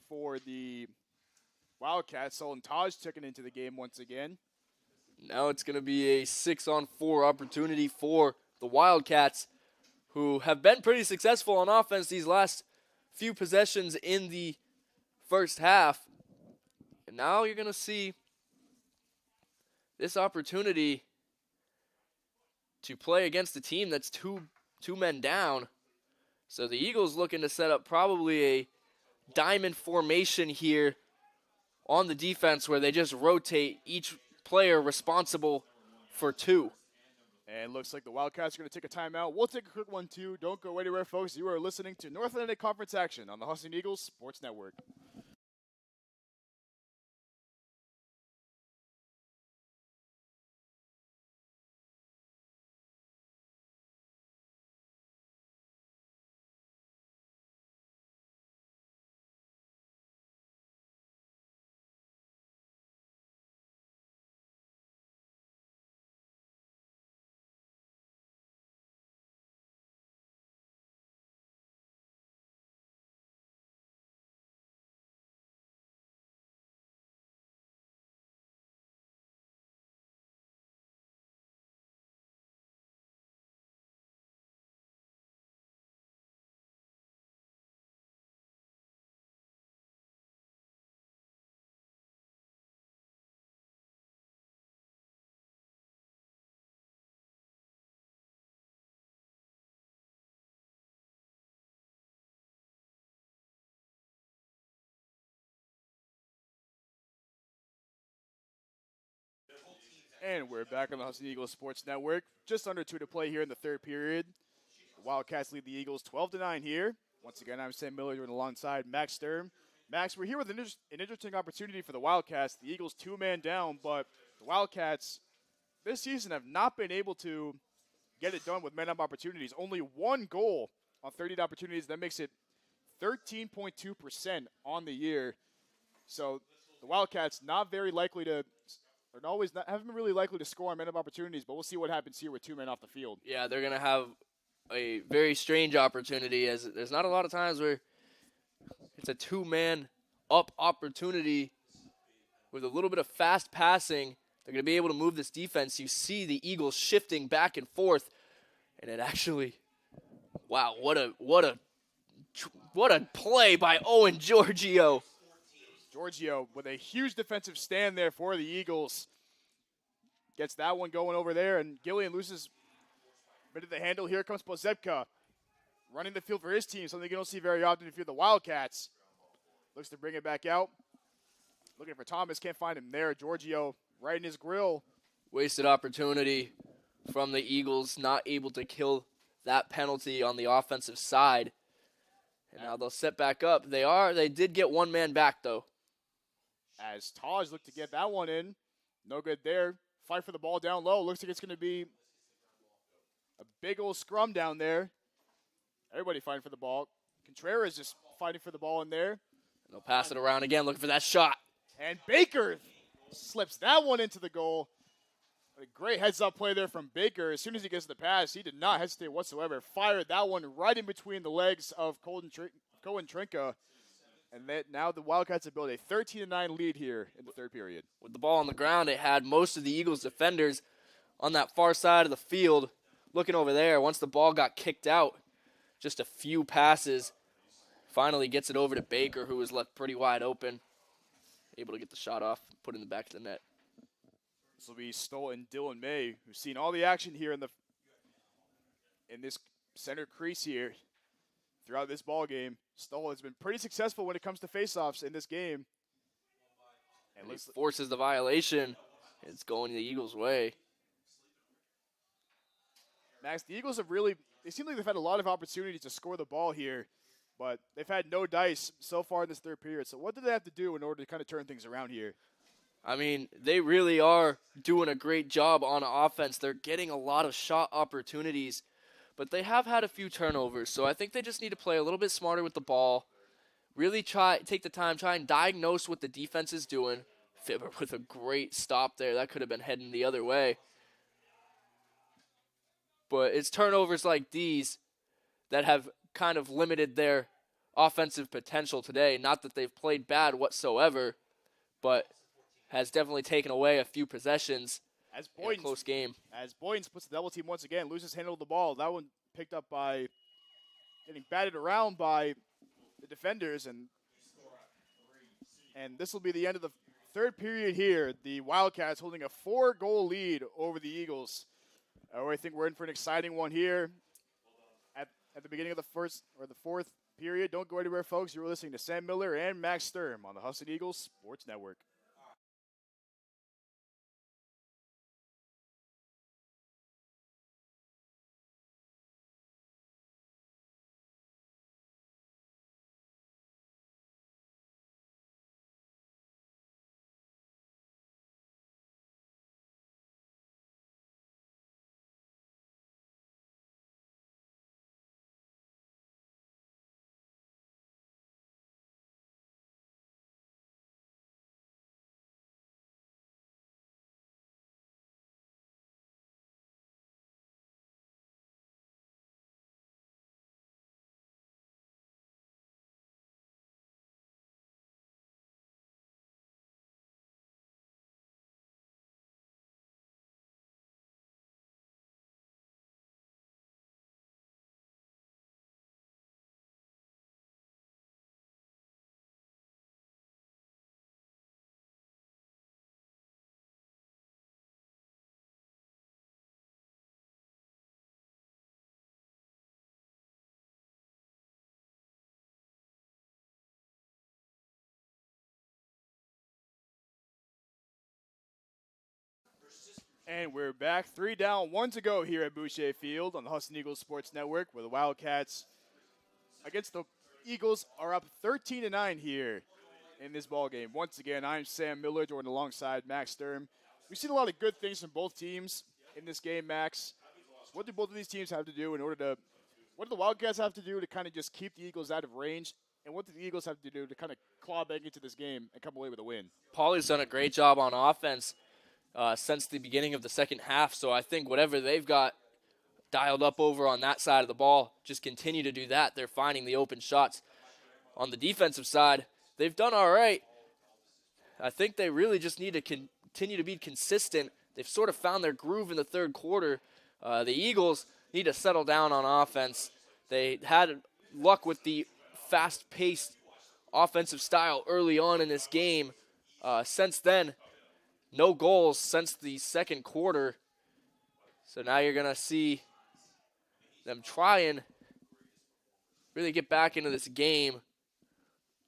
for the Wildcats, Sultan Taj checking into the game once again. Now it's going to be a 6-on-4 opportunity for the Wildcats, who have been pretty successful on offense these last few possessions in the first half. And now you're going to see this opportunity to play against a team that's two men down. So the Eagles looking to set up probably a diamond formation here on the defense where they just rotate each player responsible for 2. And looks like the Wildcats are going to take a timeout. We'll take a quick one, too. Don't go anywhere, folks. You are listening to North Atlantic Conference Action on the Husson Eagles Sports Network. And we're back on the Husson Eagles Sports Network. Just under 2 to play here in the third period. The Wildcats lead the Eagles 12-9 here. Once again, I'm Sam Miller doing alongside Max Sturm. Max, we're here with an interesting opportunity for the Wildcats. The Eagles 2-man down, but the Wildcats this season have not been able to get it done with man-up opportunities. Only 1 goal on 30 opportunities. That makes it 13.2% on the year. So the Wildcats not very likely to – haven't been really likely to score on man-up opportunities, but we'll see what happens here with 2 men off the field. Yeah, they're going to have a very strange opportunity, as there's not a lot of times where it's a 2-man up opportunity with a little bit of fast passing. They're going to be able to move this defense. You see the Eagles shifting back and forth, and it actually, wow, what a play by Owen Giorgio. Giorgio with a huge defensive stand there for the Eagles. Gets that one going over there, and Gillian loses a bit of the handle. Here comes Pozepka running the field for his team, something you don't see very often if you're the Wildcats. Looks to bring it back out. Looking for Thomas, can't find him there. Giorgio right in his grill. Wasted opportunity from the Eagles, not able to kill that penalty on the offensive side. And now they'll set back up. They did get 1 man back, though. As Taj looked to get that one in. No good there. Fight for the ball down low. Looks like it's going to be a big old scrum down there. Everybody fighting for the ball. Contreras just fighting for the ball in there. And they'll pass it around again, looking for that shot. And Baker slips that one into the goal. A great heads-up play there from Baker. As soon as he gets the pass, he did not hesitate whatsoever. Fired that one right in between the legs of Cohen Trinka. And now the Wildcats have built a 13-9 lead here in the third period. With the ball on the ground, it had most of the Eagles defenders on that far side of the field looking over there. Once the ball got kicked out, just a few passes, finally gets it over to Baker, who was left pretty wide open. Able to get the shot off, put it in the back of the net. This will be Stoll and Dylan May, who've seen all the action here in this center crease here throughout this ball game. Stoll has been pretty successful when it comes to faceoffs in this game. And he forces the violation. It's going the Eagles' way. Max, the Eagles they seem like they've had a lot of opportunities to score the ball here, but they've had no dice so far in this third period. So what do they have to do in order to kind of turn things around here? I mean, they really are doing a great job on offense. They're getting a lot of shot opportunities, but they have had a few turnovers. So I think they just need to play a little bit smarter with the ball, really take the time, try and diagnose what the defense is doing, Fibber with a great stop there. That could have been heading the other way. But it's turnovers like these that have kind of limited their offensive potential today. Not that they've played bad whatsoever, but has definitely taken away a few possessions in a close game. As Boyens puts the double team once again, loses handle of the ball. That one picked up by getting batted around by the defenders, and this will be the end of the third period here. The Wildcats holding a 4-goal lead over the Eagles. I think we're in for an exciting one here at the beginning of the fourth period. Don't go anywhere, folks. You're listening to Sam Miller and Max Sturm on the Husson Eagles Sports Network. And we're back. 3 down, 1 to go here at Boucher Field on the Husson Eagles Sports Network, where the Wildcats against the Eagles are up 13-9 here in this ball game. Once again, I'm Sam Miller, joined alongside Max Sturm. We've seen a lot of good things from both teams in this game, Max. What do both of these teams have to do what do the Wildcats have to do to kind of just keep the Eagles out of range? And what do the Eagles have to do to kind of claw back into this game and come away with a win? Paulie's done a great job on offense since the beginning of the second half. So I think whatever they've got dialed up over on that side of the ball, just continue to do that. They're finding the open shots. On the defensive side, they've done all right. I think they really just need to continue to be consistent. They've sort of found their groove in the third quarter. The Eagles need to settle down on offense. They had luck with the fast-paced offensive style early on in this game. Since then, no goals since the second quarter. So now you're going to see them try and really get back into this game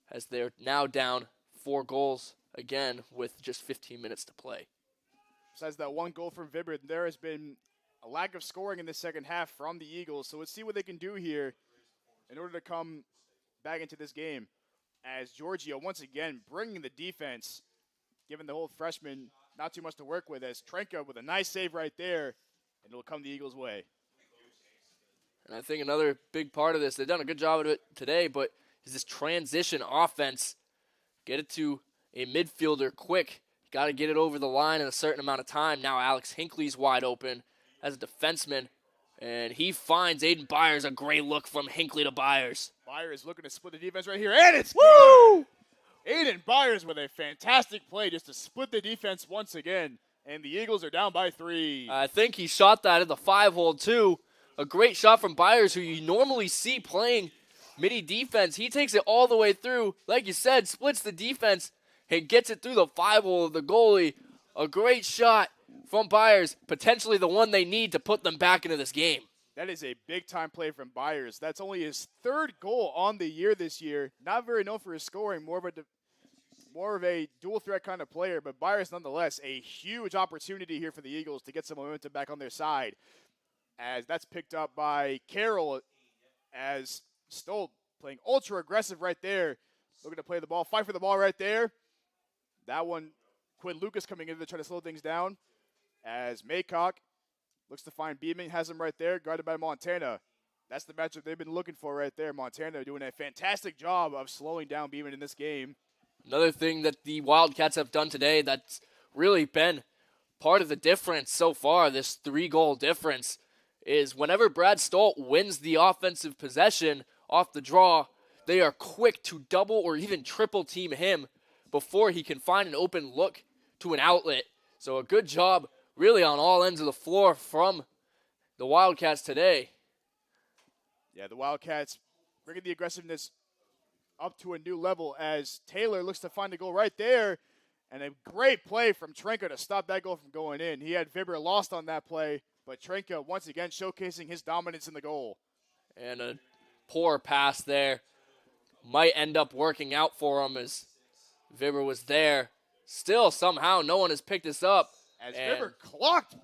as they're now down 4 goals again with just 15 minutes to play. Besides that one goal from Vibert, there has been a lack of scoring in the second half from the Eagles. So let's see what they can do here in order to come back into this game. As Giorgio once again bringing the defense, giving the whole freshman not too much to work with, as Trenka with a nice save right there, and it'll come the Eagles' way. And I think another big part of this, they've done a good job of it today, but is this transition offense. Get it to a midfielder quick. You got to get it over the line in a certain amount of time. Now Alex Hinckley's wide open as a defenseman, and he finds Aiden Byers. A great look from Hinckley to Byers. Byers looking to split the defense right here, and it's Woo! good! Aiden Byers with a fantastic play just to split the defense once again, and the Eagles are down by 3. I think he shot that in the 5-hole too. A great shot from Byers, who you normally see playing midi defense. He takes it all the way through, like you said, splits the defense and gets it through the 5-hole of the goalie. A great shot from Byers, potentially the one they need to put them back into this game. That is a big-time play from Byers. That's only his 3rd goal on the year this year. Not very known for his scoring, more of a dual-threat kind of player, but Byers nonetheless, a huge opportunity here for the Eagles to get some momentum back on their side. As that's picked up by Carroll, as Stoll playing ultra-aggressive right there. Looking to play the ball, fight for the ball right there. That one, Quinn Lucas coming in to try to slow things down. As Maycock looks to find Beeman, has him right there, guarded by Montana. That's the matchup they've been looking for right there. Montana doing a fantastic job of slowing down Beeman in this game. Another thing that the Wildcats have done today that's really been part of the difference so far, this 3-goal difference, is whenever Brad Stolt wins the offensive possession off the draw, they are quick to double or even triple team him before he can find an open look to an outlet. So a good job really on all ends of the floor from the Wildcats today. Yeah, the Wildcats bringing the aggressiveness up to a new level as Taylor looks to find a goal right there. And a great play from Trenka to stop that goal from going in. He had Vibber lost on that play, but Trenka once again showcasing his dominance in the goal. And a poor pass there might end up working out for him as Vibber was there. Still, somehow, no one has picked this up. As Vibber clocked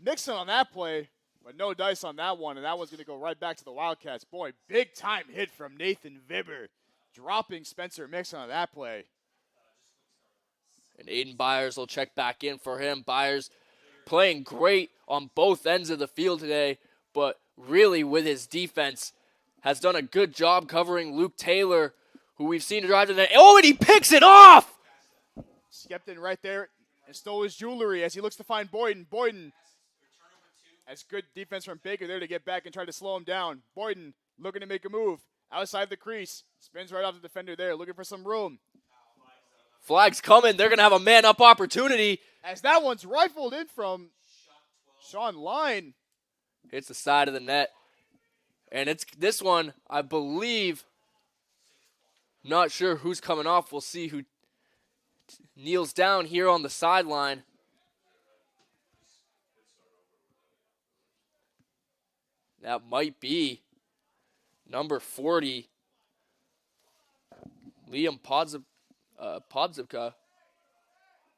Nixon on that play, but no dice on that one, and that one's going to go right back to the Wildcats. Boy, big-time hit from Nathan Vibber, dropping Spencer Mixon on that play. And Aiden Byers will check back in for him. Byers playing great on both ends of the field today, but really with his defense has done a good job covering Luke Taylor, who we've seen drive to the net. Oh, and he picks it off! Stepped in right there and stole his jewelry as he looks to find Boyden. Boyden, that's good defense from Baker there to get back and try to slow him down. Boyden looking to make a move outside the crease. Spins right off the defender there, looking for some room. Flag's coming. They're going to have a man-up opportunity. As that one's rifled in from Sean Line. Hits the side of the net. And it's this one, I believe, not sure who's coming off. We'll see who kneels down here on the sideline. That might be number 40, Liam Podzivka.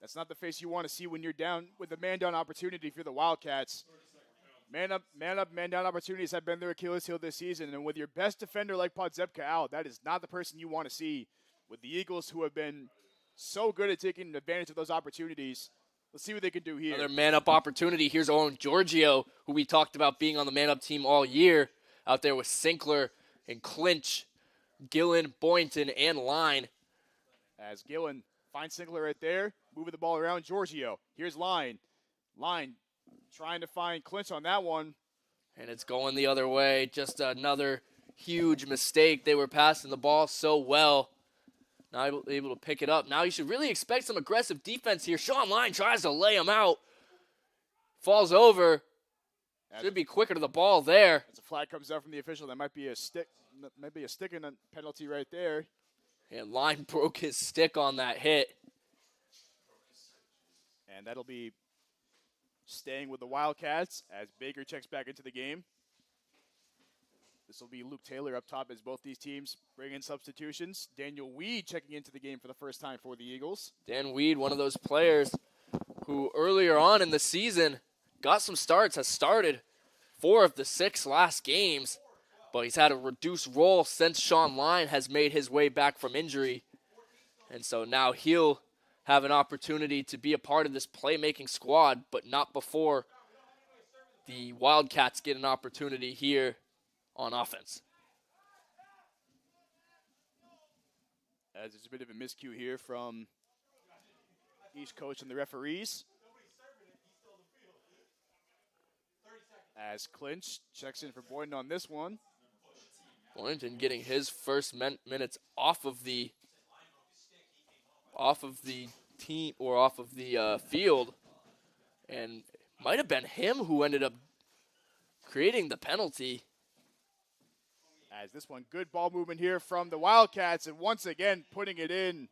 That's not the face you want to see when you're down with a man-down opportunity for the Wildcats. Man up, man down opportunities have been their Achilles heel this season, and with your best defender like Podzivka out, that is not the person you want to see with the Eagles, who have been so good at taking advantage of those opportunities. Let's see what they can do here. Another man-up opportunity. Here's Owen Giorgio, who we talked about being on the man-up team all year, out there with Sinkler and Clinch, Gillen, Boynton, and Line. As Gillen finds Sinkler right there, moving the ball around Giorgio. Here's Line. Line trying to find Clinch on that one. And it's going the other way. Just another huge mistake. They were passing the ball so well. Not able to pick it up. Now you should really expect some aggressive defense here. Sean Line tries to lay him out. Falls over. Should be quicker to the ball there. As a flag comes out from the official, that might be a stick. Maybe a stick and a penalty right there. And Line broke his stick on that hit. And that'll be staying with the Wildcats as Baker checks back into the game. This will be Luke Taylor up top as both these teams bring in substitutions. Daniel Weed checking into the game for the first time for the Eagles. Dan Weed, one of those players who earlier on in the season got some starts, has started 4 of the 6 last games, but he's had a reduced role since Sean Line has made his way back from injury. And so now he'll have an opportunity to be a part of this playmaking squad, but not before the Wildcats get an opportunity here on offense. As there's a bit of a miscue here from each coach and the referees. As Clinch checks in for Boynton on this one. Boynton getting his first minutes off of the team or off of the field, and might have been him who ended up creating the penalty. As this one, good ball movement here from the Wildcats, and once again putting it in.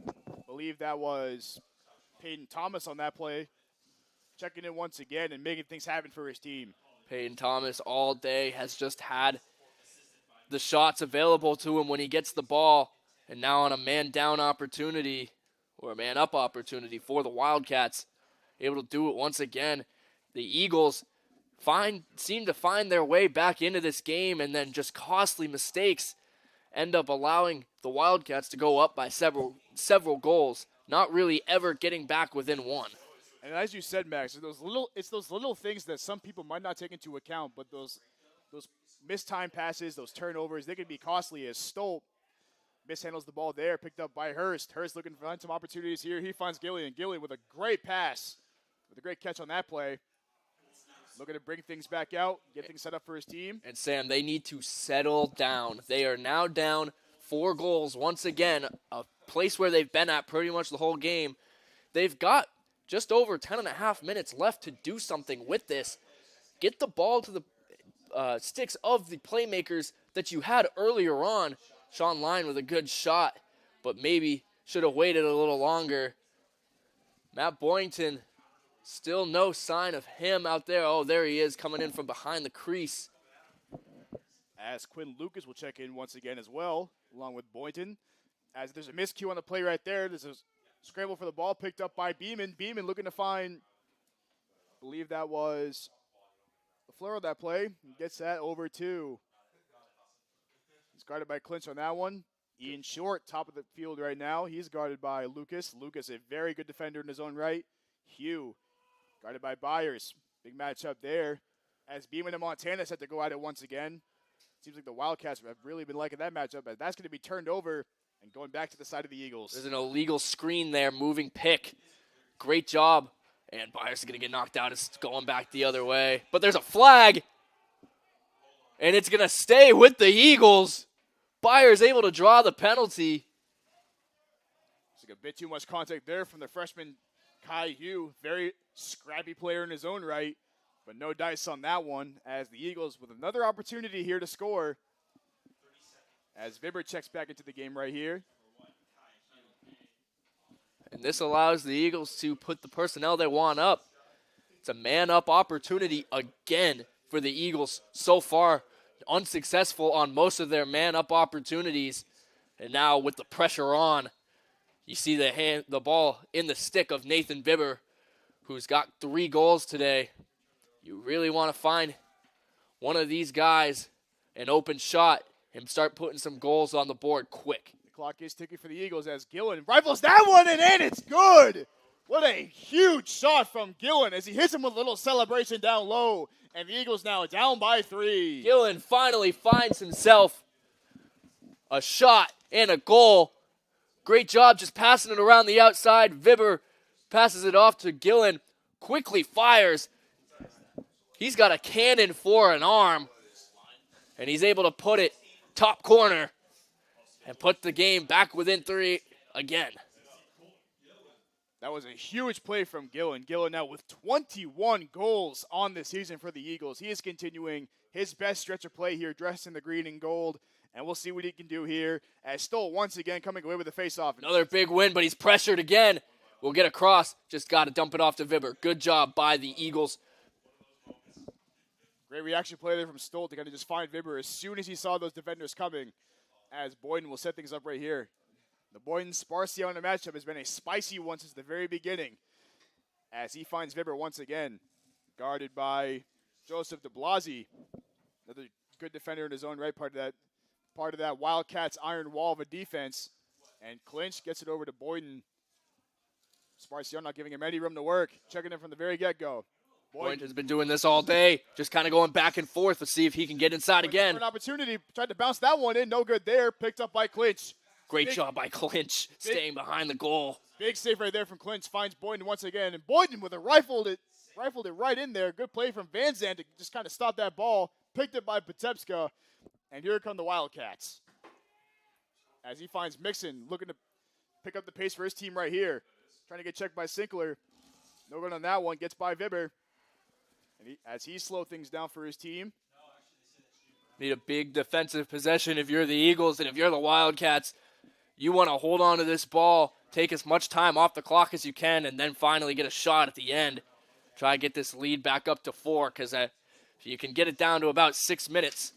I believe that was Peyton Thomas on that play. Checking in once again and making things happen for his team. Peyton Thomas all day has just had the shots available to him when he gets the ball, and now on a man-down opportunity or a man-up opportunity for the Wildcats, able to do it once again. The Eagles seem to find their way back into this game, and then just costly mistakes end up allowing the Wildcats to go up by several goals, not really ever getting back within one. And as you said, Max, it's those little things that some people might not take into account, but those missed time passes, those turnovers, they can be costly. As Stolt mishandles the ball there, picked up by Hurst. Hurst looking to find some opportunities here. He finds Gillian. Gillian with a great pass, with a great catch on that play. Looking to bring things back out, get things set up for his team. And Sam, they need to settle down. They are now down 4 goals once again, a place where they've been at pretty much the whole game. They've got just over 10.5 minutes left to do something with this. Get the ball to the sticks of the playmakers that you had earlier on. Sean Line with a good shot, but maybe should have waited a little longer. Matt Boynton, still no sign of him out there. Oh, there he is coming in from behind the crease. As Quinn Lucas will check in once again as well, along with Boynton. As there's a miscue on the play right there. There's a scramble for the ball picked up by Beeman. Beeman looking to find, I believe that was the floor of that play. He gets that over to, he's guarded by Clinch on that one. Ian Short, top of the field right now. He's guarded by Lucas. Lucas, a very good defender in his own right. Hugh, guarded by Byers. Big matchup there. As Beeman and Montana set to go at it once again. Seems like the Wildcats have really been liking that matchup, but that's going to be turned over and going back to the side of the Eagles. There's an illegal screen there, moving pick. Great job. And Byers is going to get knocked out. It's going back the other way. But there's a flag. And it's going to stay with the Eagles. Byers able to draw the penalty. It's like a bit too much contact there from the freshman Kai Hugh. Very scrappy player in his own right. But no dice on that one, as the Eagles with another opportunity here to score. As Vibber checks back into the game right here. And this allows the Eagles to put the personnel they want up. It's a man-up opportunity again for the Eagles so far. Unsuccessful on most of their man-up opportunities. And now with the pressure on, you see the ball in the stick of Nathan Vibber, who's got 3 goals today. You really want to find one of these guys an open shot and start putting some goals on the board quick. The clock is ticking for the Eagles as Gillen rifles that one in, and it's good. What a huge shot from Gillen as he hits him with a little celebration down low. And the Eagles now down by 3. Gillen finally finds himself a shot and a goal. Great job just passing it around the outside. Vibber passes it off to Gillen. Quickly fires. He's got a cannon for an arm, and he's able to put it top corner and put the game back within 3 again. That was a huge play from Gillen. Gillen now with 21 goals on the season for the Eagles. He is continuing his best stretch of play here, dressed in the green and gold, and we'll see what he can do here as Stoll once again coming away with the faceoff. Another big win, but he's pressured again. We'll get across. Just got to dump it off to Vibber. Good job by the Eagles. Great reaction play there from Stoll to kind of just find Vibber as soon as he saw those defenders coming, as Boyden will set things up right here. The Boyden-Sparciano matchup has been a spicy one since the very beginning, as he finds Vibber once again, guarded by Joseph de Blasi, another good defender in his own right, part of that Wildcats iron wall of a defense. And Clinch gets it over to Boyden. Sparciano not giving him any room to work, checking him from the very get-go. Boyden has been doing this all day, just kind of going back and forth to see if he can get inside again. An opportunity, tried to bounce that one in, no good there, picked up by Clinch. Great job by Clinch, staying behind the goal. Big save right there from Clinch, finds Boyden once again, and Boyden with a rifled it right in there. Good play from Van Zandt to just kind of stop that ball, picked it by Petepska, and here come the Wildcats. As he finds Mixon, looking to pick up the pace for his team right here. Trying to get checked by Sinkler. No run on that one, gets by Vibber. And as he slows things down for his team. Need a big defensive possession if you're the Eagles, and if you're the Wildcats, you want to hold on to this ball, take as much time off the clock as you can, and then finally get a shot at the end. Try to get this lead back up to 4, because if you can get it down to about 6 minutes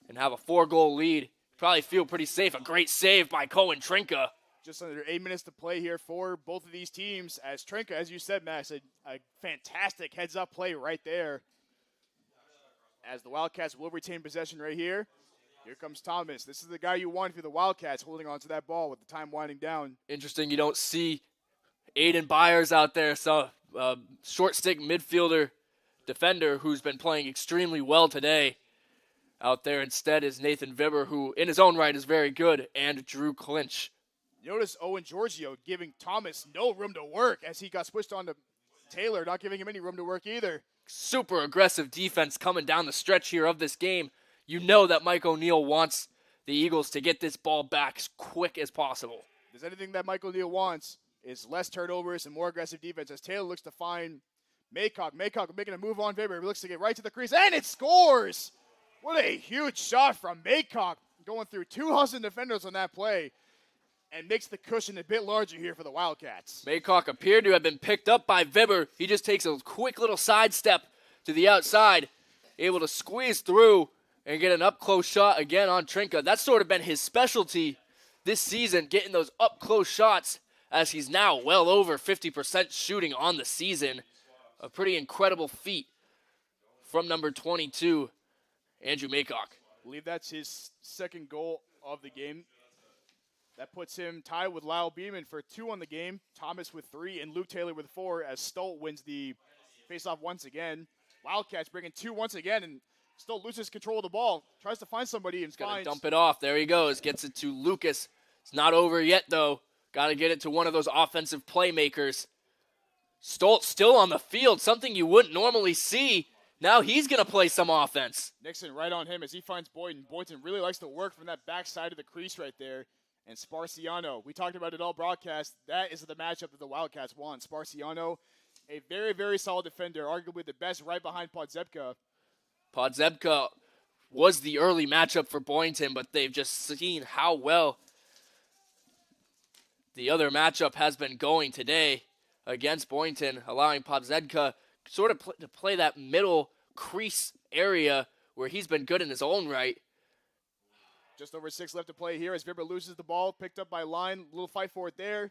and have a 4-goal lead, probably feel pretty safe. A great save by Cohen Trinka. Just under 8 minutes to play here for both of these teams. As Trinka, as you said, Max, a fantastic heads-up play right there. As the Wildcats will retain possession right here. Here comes Thomas. This is the guy you want for the Wildcats, holding on to that ball with the time winding down. Interesting, you don't see Aiden Byers out there. So short stick midfielder defender who's been playing extremely well today. Out there instead is Nathan Vibber, who in his own right is very good, and Drew Clinch. Notice Owen Giorgio giving Thomas no room to work as he got switched on to Taylor, not giving him any room to work either. Super aggressive defense coming down the stretch here of this game. You know that Mike O'Neill wants the Eagles to get this ball back as quick as possible. If there's anything that Mike O'Neill wants is less turnovers and more aggressive defense as Taylor looks to find Maycock. Maycock making a move on Vibber. He looks to get right to the crease, and it scores! What a huge shot from Maycock, going through two Husson defenders on that play, and makes the cushion a bit larger here for the Wildcats. Maycock appeared to have been picked up by Vibber. He just takes a quick little sidestep to the outside, able to squeeze through and get an up-close shot again on Trinka. That's sort of been his specialty this season, getting those up-close shots, as he's now well over 50% shooting on the season. A pretty incredible feat from number 22, Andrew Maycock. I believe that's his second goal of the game. That puts him tied with Lyle Beeman for 2 on the game, Thomas with 3, and Luke Taylor with 4 as Stolt wins the faceoff once again. Wildcats bringing 2 once again, and Stolt loses control of the ball, tries to find somebody and He's going to finds. dump it off. There he goes. Gets it to Lucas. It's not over yet, though. Got to get it to one of those offensive playmakers. Stolt still on the field, something you wouldn't normally see. Now he's going to play some offense. Nixon right on him as he finds Boynton. Boynton really likes to work from that backside of the crease right there. And Sparciano, we talked about it all broadcast. That is the matchup that the Wildcats want. Sparciano, a very, very solid defender, arguably the best right behind Podzebka. Podzebka was the early matchup for Boynton, but they've just seen how well the other matchup has been going today against Boynton, allowing Podzebka sort of to play that middle crease area where he's been good in his own right. Just over 6 left to play here as Vibber loses the ball, picked up by Line. Little fight for it there.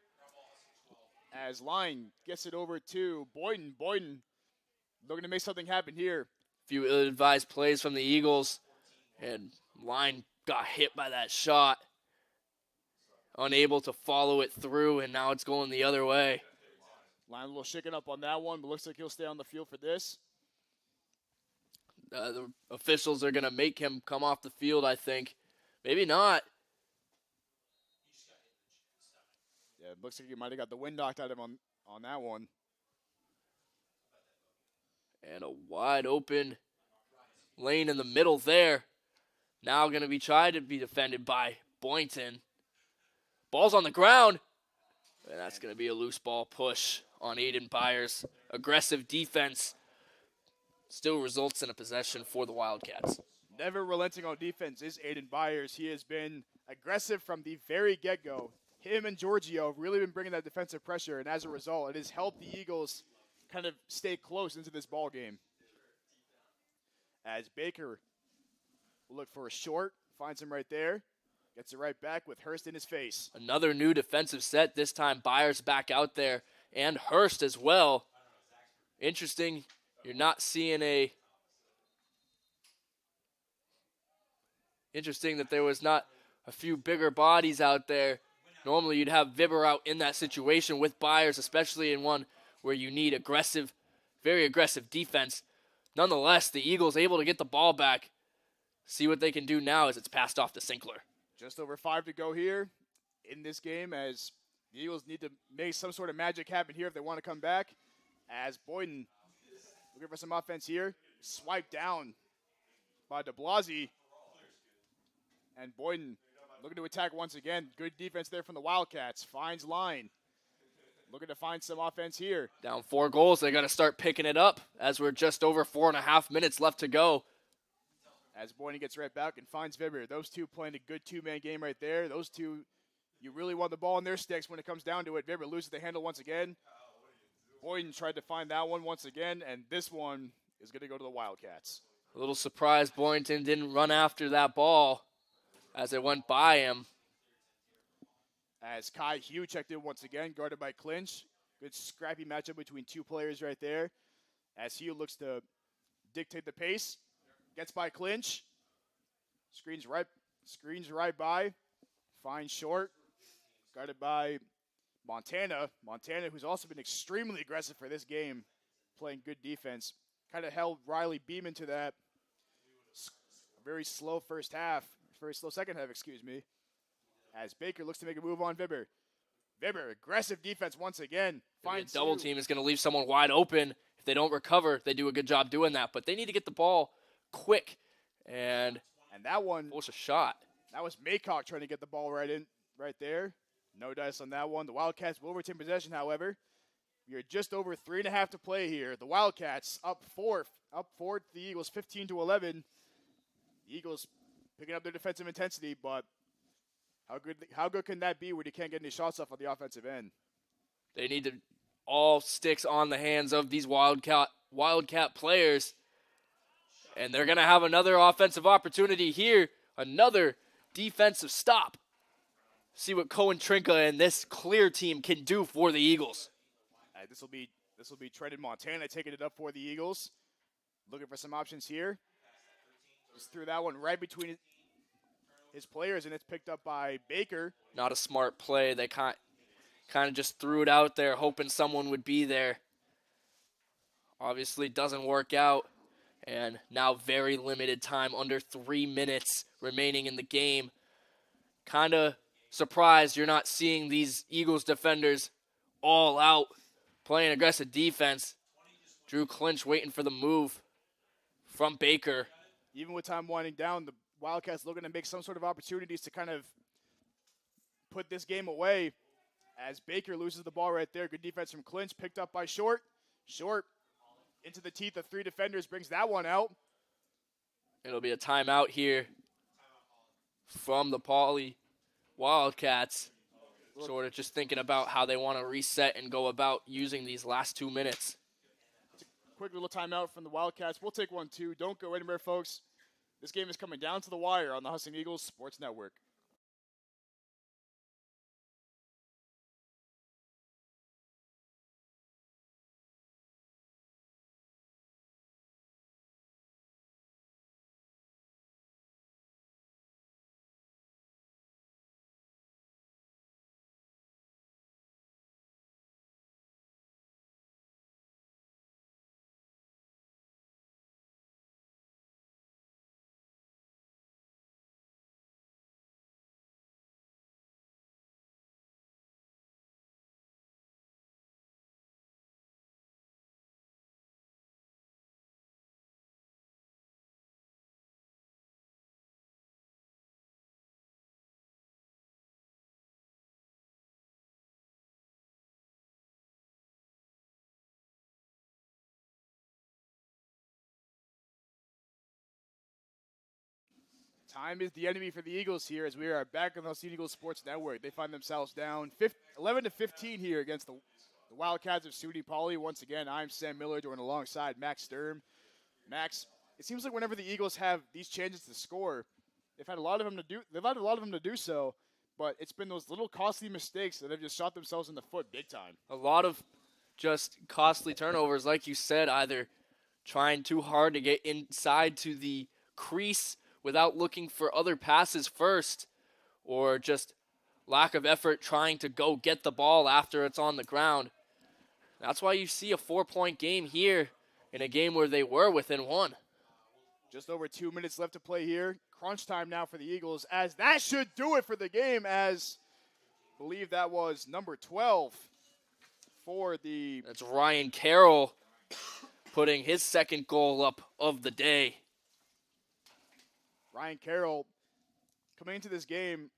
As Line gets it over to Boynton. Boynton looking to make something happen here. Few ill-advised plays from the Eagles, and Line got hit by that shot. Unable to follow it through, and now it's going the other way. Line a little shaken up on that one, but looks like he'll stay on the field for this. The officials are going to make him come off the field, I think. Maybe not. Yeah, it looks like he might have got the wind knocked out of him on that one. And a wide open lane in the middle there. Now going to be tried to be defended by Boynton. Ball's on the ground. And that's going to be a loose ball push on Aiden Byers. Aggressive defense still results in a possession for the Wildcats. Never relenting on defense is Aiden Byers. He has been aggressive from the very get-go. Him and Giorgio have really been bringing that defensive pressure, and as a result, it has helped the Eagles kind of stay close into this ball game. As Baker will look for a short, finds him right there, gets it right back with Hurst in his face. Another new defensive set, this time Byers back out there, and Hurst as well. Interesting, you're not seeing a... Interesting that there was not a few bigger bodies out there. Normally you'd have Vibber out in that situation with Byers, especially in one where you need aggressive, very aggressive defense. Nonetheless, the Eagles able to get the ball back. See what they can do now as it's passed off to Sinkler. Just over 5 to go here in this game as the Eagles need to make some sort of magic happen here if they want to come back. As Boynton looking for some offense here. Swiped down by de Blasi. And Boynton looking to attack once again. Good defense there from the Wildcats. Finds Line. Looking to find some offense here. Down 4 goals. They got to start picking it up as we're just over 4.5 minutes left to go. As Boynton gets right back and finds Vibber. Those two playing a good 2-man game right there. Those two, you really want the ball in their sticks when it comes down to it. Vibber loses the handle once again. Boynton tried to find that one once again, and this one is going to go to the Wildcats. A little surprised Boynton didn't run after that ball as it went by him. As Kai Hugh checked in once again, guarded by Clinch. Good scrappy matchup between two players right there. As Hugh looks to dictate the pace. Gets by Clinch. Screens right by. Finds short. Guarded by Montana. Montana, who's also been extremely aggressive for this game. Playing good defense. Kind of held Riley Beeman to that. very slow second half, excuse me, as Baker looks to make a move on Vibber. Vibber, aggressive defense once again. A double team is going to leave someone wide open. If they don't recover, they do a good job doing that. But they need to get the ball quick. And that one force a shot. That was Maycock trying to get the ball right there. No dice on that one. The Wildcats will retain possession, however. You're just over 3.5 to play here. The Wildcats up four to the Eagles, 15-11. The Eagles picking up their defensive intensity, but how good can that be when you can't get any shots off on the offensive end? They need to all sticks on the hands of these Wildcat players. And they're going to have another offensive opportunity here. Another defensive stop. See what Cohen Trinka and this clear team can do for the Eagles. This will be Trenton Montana taking it up for the Eagles. Looking for some options here. Just threw that one right between his players, and it's picked up by Baker. Not a smart play. They kind of just threw it out there, hoping someone would be there. Obviously doesn't work out. And now very limited time, under 3 minutes remaining in the game. Kind of surprised you're not seeing these Eagles defenders all out playing aggressive defense. Drew Clinch waiting for the move from Baker. Even with time winding down, the Wildcats looking to make some sort of opportunities to kind of put this game away as Baker loses the ball right there. Good defense from Clinch, picked up by Short. Short into the teeth of 3 defenders, brings that one out. It'll be a timeout here from the Pauley Wildcats. Sort of just thinking about how they want to reset and go about using these last 2 minutes. Quick little timeout from the Wildcats. We'll take one, too. Don't go anywhere, folks. This game is coming down to the wire on the Husson Eagles Sports Network. Time is the enemy for the Eagles here as we are back on the SUNY Eagles Sports Network. They find themselves down 11-15 here against the Wildcats of SUNY Poly. Once again, I'm Sam Miller joined alongside Max Sturm. Max, it seems like whenever the Eagles have these chances to score, they've had a lot of them to do so, but it's been those little costly mistakes that have just shot themselves in the foot big time. A lot of just costly turnovers, like you said, either trying too hard to get inside to the crease without looking for other passes first, or just lack of effort trying to go get the ball after it's on the ground. That's why you see a 4-point game here in a game where they were within 1. Just over 2 minutes left to play here. Crunch time now for the Eagles, as that should do it for the game, as I believe that was number 12 for the... That's Ryan Carroll putting his second goal up of the day. Ryan Carroll coming into this game,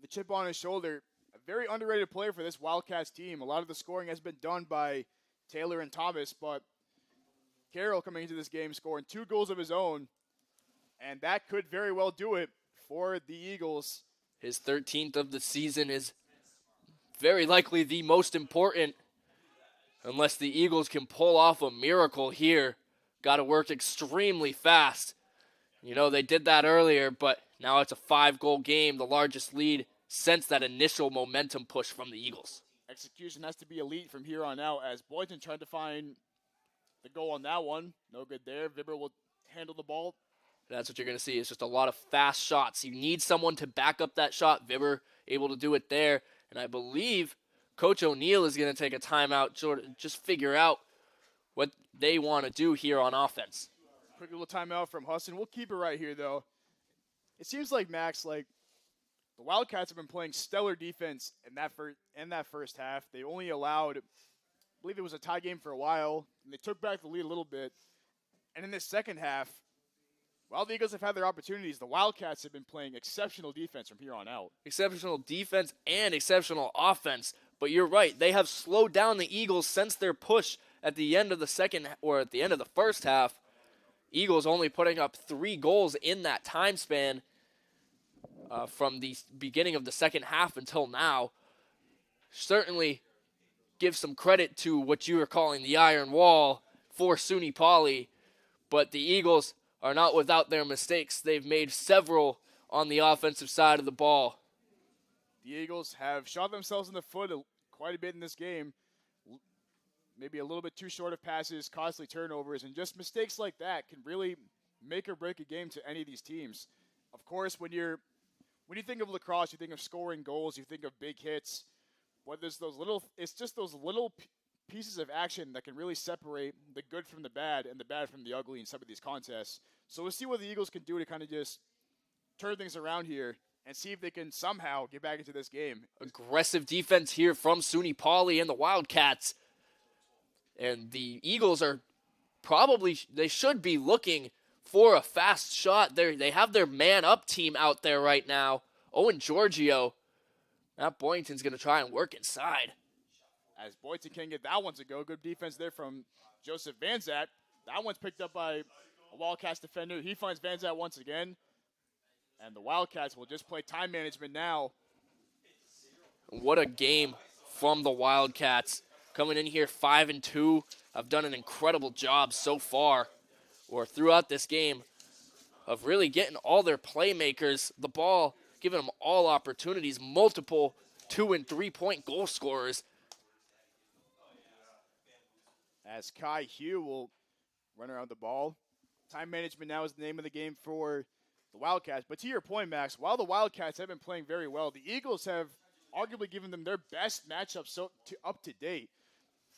the chip on his shoulder, a very underrated player for this Wildcats team. A lot of the scoring has been done by Taylor and Thomas, but Carroll coming into this game scoring 2 goals of his own, and that could very well do it for the Eagles. His 13th of the season is very likely the most important, unless the Eagles can pull off a miracle here. Got to work extremely fast. You know, they did that earlier, but now it's a 5-goal game, the largest lead since that initial momentum push from the Eagles. Execution has to be elite from here on out, as Boynton tried to find the goal on that one. No good there. Vibber will handle the ball. That's what you're going to see. It's just a lot of fast shots. You need someone to back up that shot. Vibber able to do it there. And I believe Coach O'Neill is going to take a timeout to just figure out what they want to do here on offense. Quick little timeout from Husson. We'll keep it right here, though. It seems like, Max, like the Wildcats have been playing stellar defense in that first half. They only allowed, I believe it was a tie game for a while, and they took back the lead a little bit. And in this second half, while the Eagles have had their opportunities, the Wildcats have been playing exceptional defense from here on out. Exceptional defense and exceptional offense. But you're right, they have slowed down the Eagles since their push at the end of the first half. Eagles only putting up 3 goals in that time span from the beginning of the second half until now. Certainly give some credit to what you are calling the iron wall for SUNY Poly, but the Eagles are not without their mistakes. They've made several on the offensive side of the ball. The Eagles have shot themselves in the foot quite a bit in this game. Maybe a little bit too short of passes, costly turnovers, and just mistakes like that can really make or break a game to any of these teams. Of course, when you think of lacrosse, you think of scoring goals, you think of big hits. But it's just those little pieces of action that can really separate the good from the bad and the bad from the ugly in some of these contests. So we'll see what the Eagles can do to kind of just turn things around here and see if they can somehow get back into this game. Aggressive defense here from SUNY Poly and the Wildcats. And the Eagles they should be looking for a fast shot. They have their man-up team out there right now. Owen Giorgio. Matt Boynton's going to try and work inside. As Boynton can get that one to go. Good defense there from Joseph Van Zat. That one's picked up by a Wildcats defender. He finds Van Zat once again. And the Wildcats will just play time management now. What a game from the Wildcats. Coming in here 5-2. Have done an incredible job so far, or throughout this game, of really getting all their playmakers the ball, giving them all opportunities, multiple 2- and 3-point goal scorers. As Kai Hugh will run around the ball. Time management now is the name of the game for the Wildcats. But to your point, Max, while the Wildcats have been playing very well, the Eagles have arguably given them their best matchup up to date.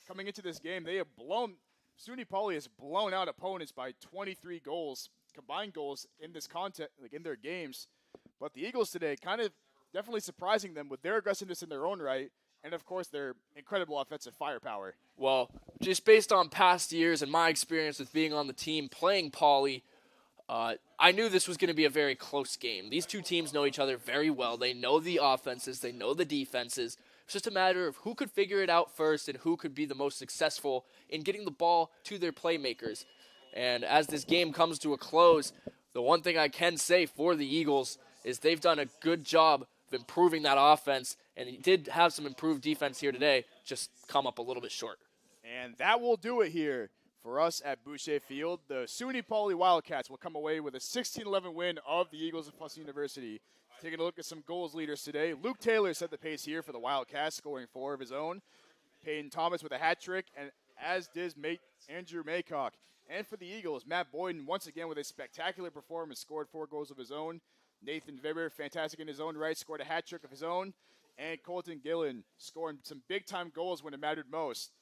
Coming into this game, SUNY Poly has blown out opponents by 23 goals, combined goals in this contest, like in their games. But the Eagles today kind of definitely surprising them with their aggressiveness in their own right, and of course their incredible offensive firepower. Well, just based on past years and my experience with being on the team playing Poly, I knew this was going to be a very close game. These two teams know each other very well. They know the offenses. They know the defenses. It's just a matter of who could figure it out first and who could be the most successful in getting the ball to their playmakers. And as this game comes to a close, the one thing I can say for the Eagles is they've done a good job of improving that offense, and he did have some improved defense here today, just come up a little bit short. And that will do it here for us at Boucher Field. The SUNY Poly Wildcats will come away with a 16-11 win of the Eagles of Husson University. Taking a look at some goals leaders today. Luke Taylor set the pace here for the Wildcats, scoring 4 of his own. Peyton Thomas with a hat trick, and as did Andrew Maycock. And for the Eagles, Matt Boyden once again with a spectacular performance, scored 4 goals of his own. Nathan Weber, fantastic in his own right, scored a hat trick of his own. And Colton Gillen scoring some big-time goals when it mattered most.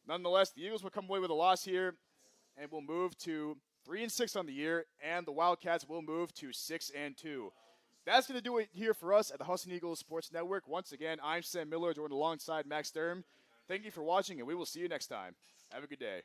Nonetheless, the Eagles will come away with a loss here and will move to 3-6 on the year, and the Wildcats will move to 6-2. That's going to do it here for us at the Husson Eagles Sports Network. Once again, I'm Sam Miller, joined alongside Max Sturm. Thank you for watching, and we will see you next time. Have a good day.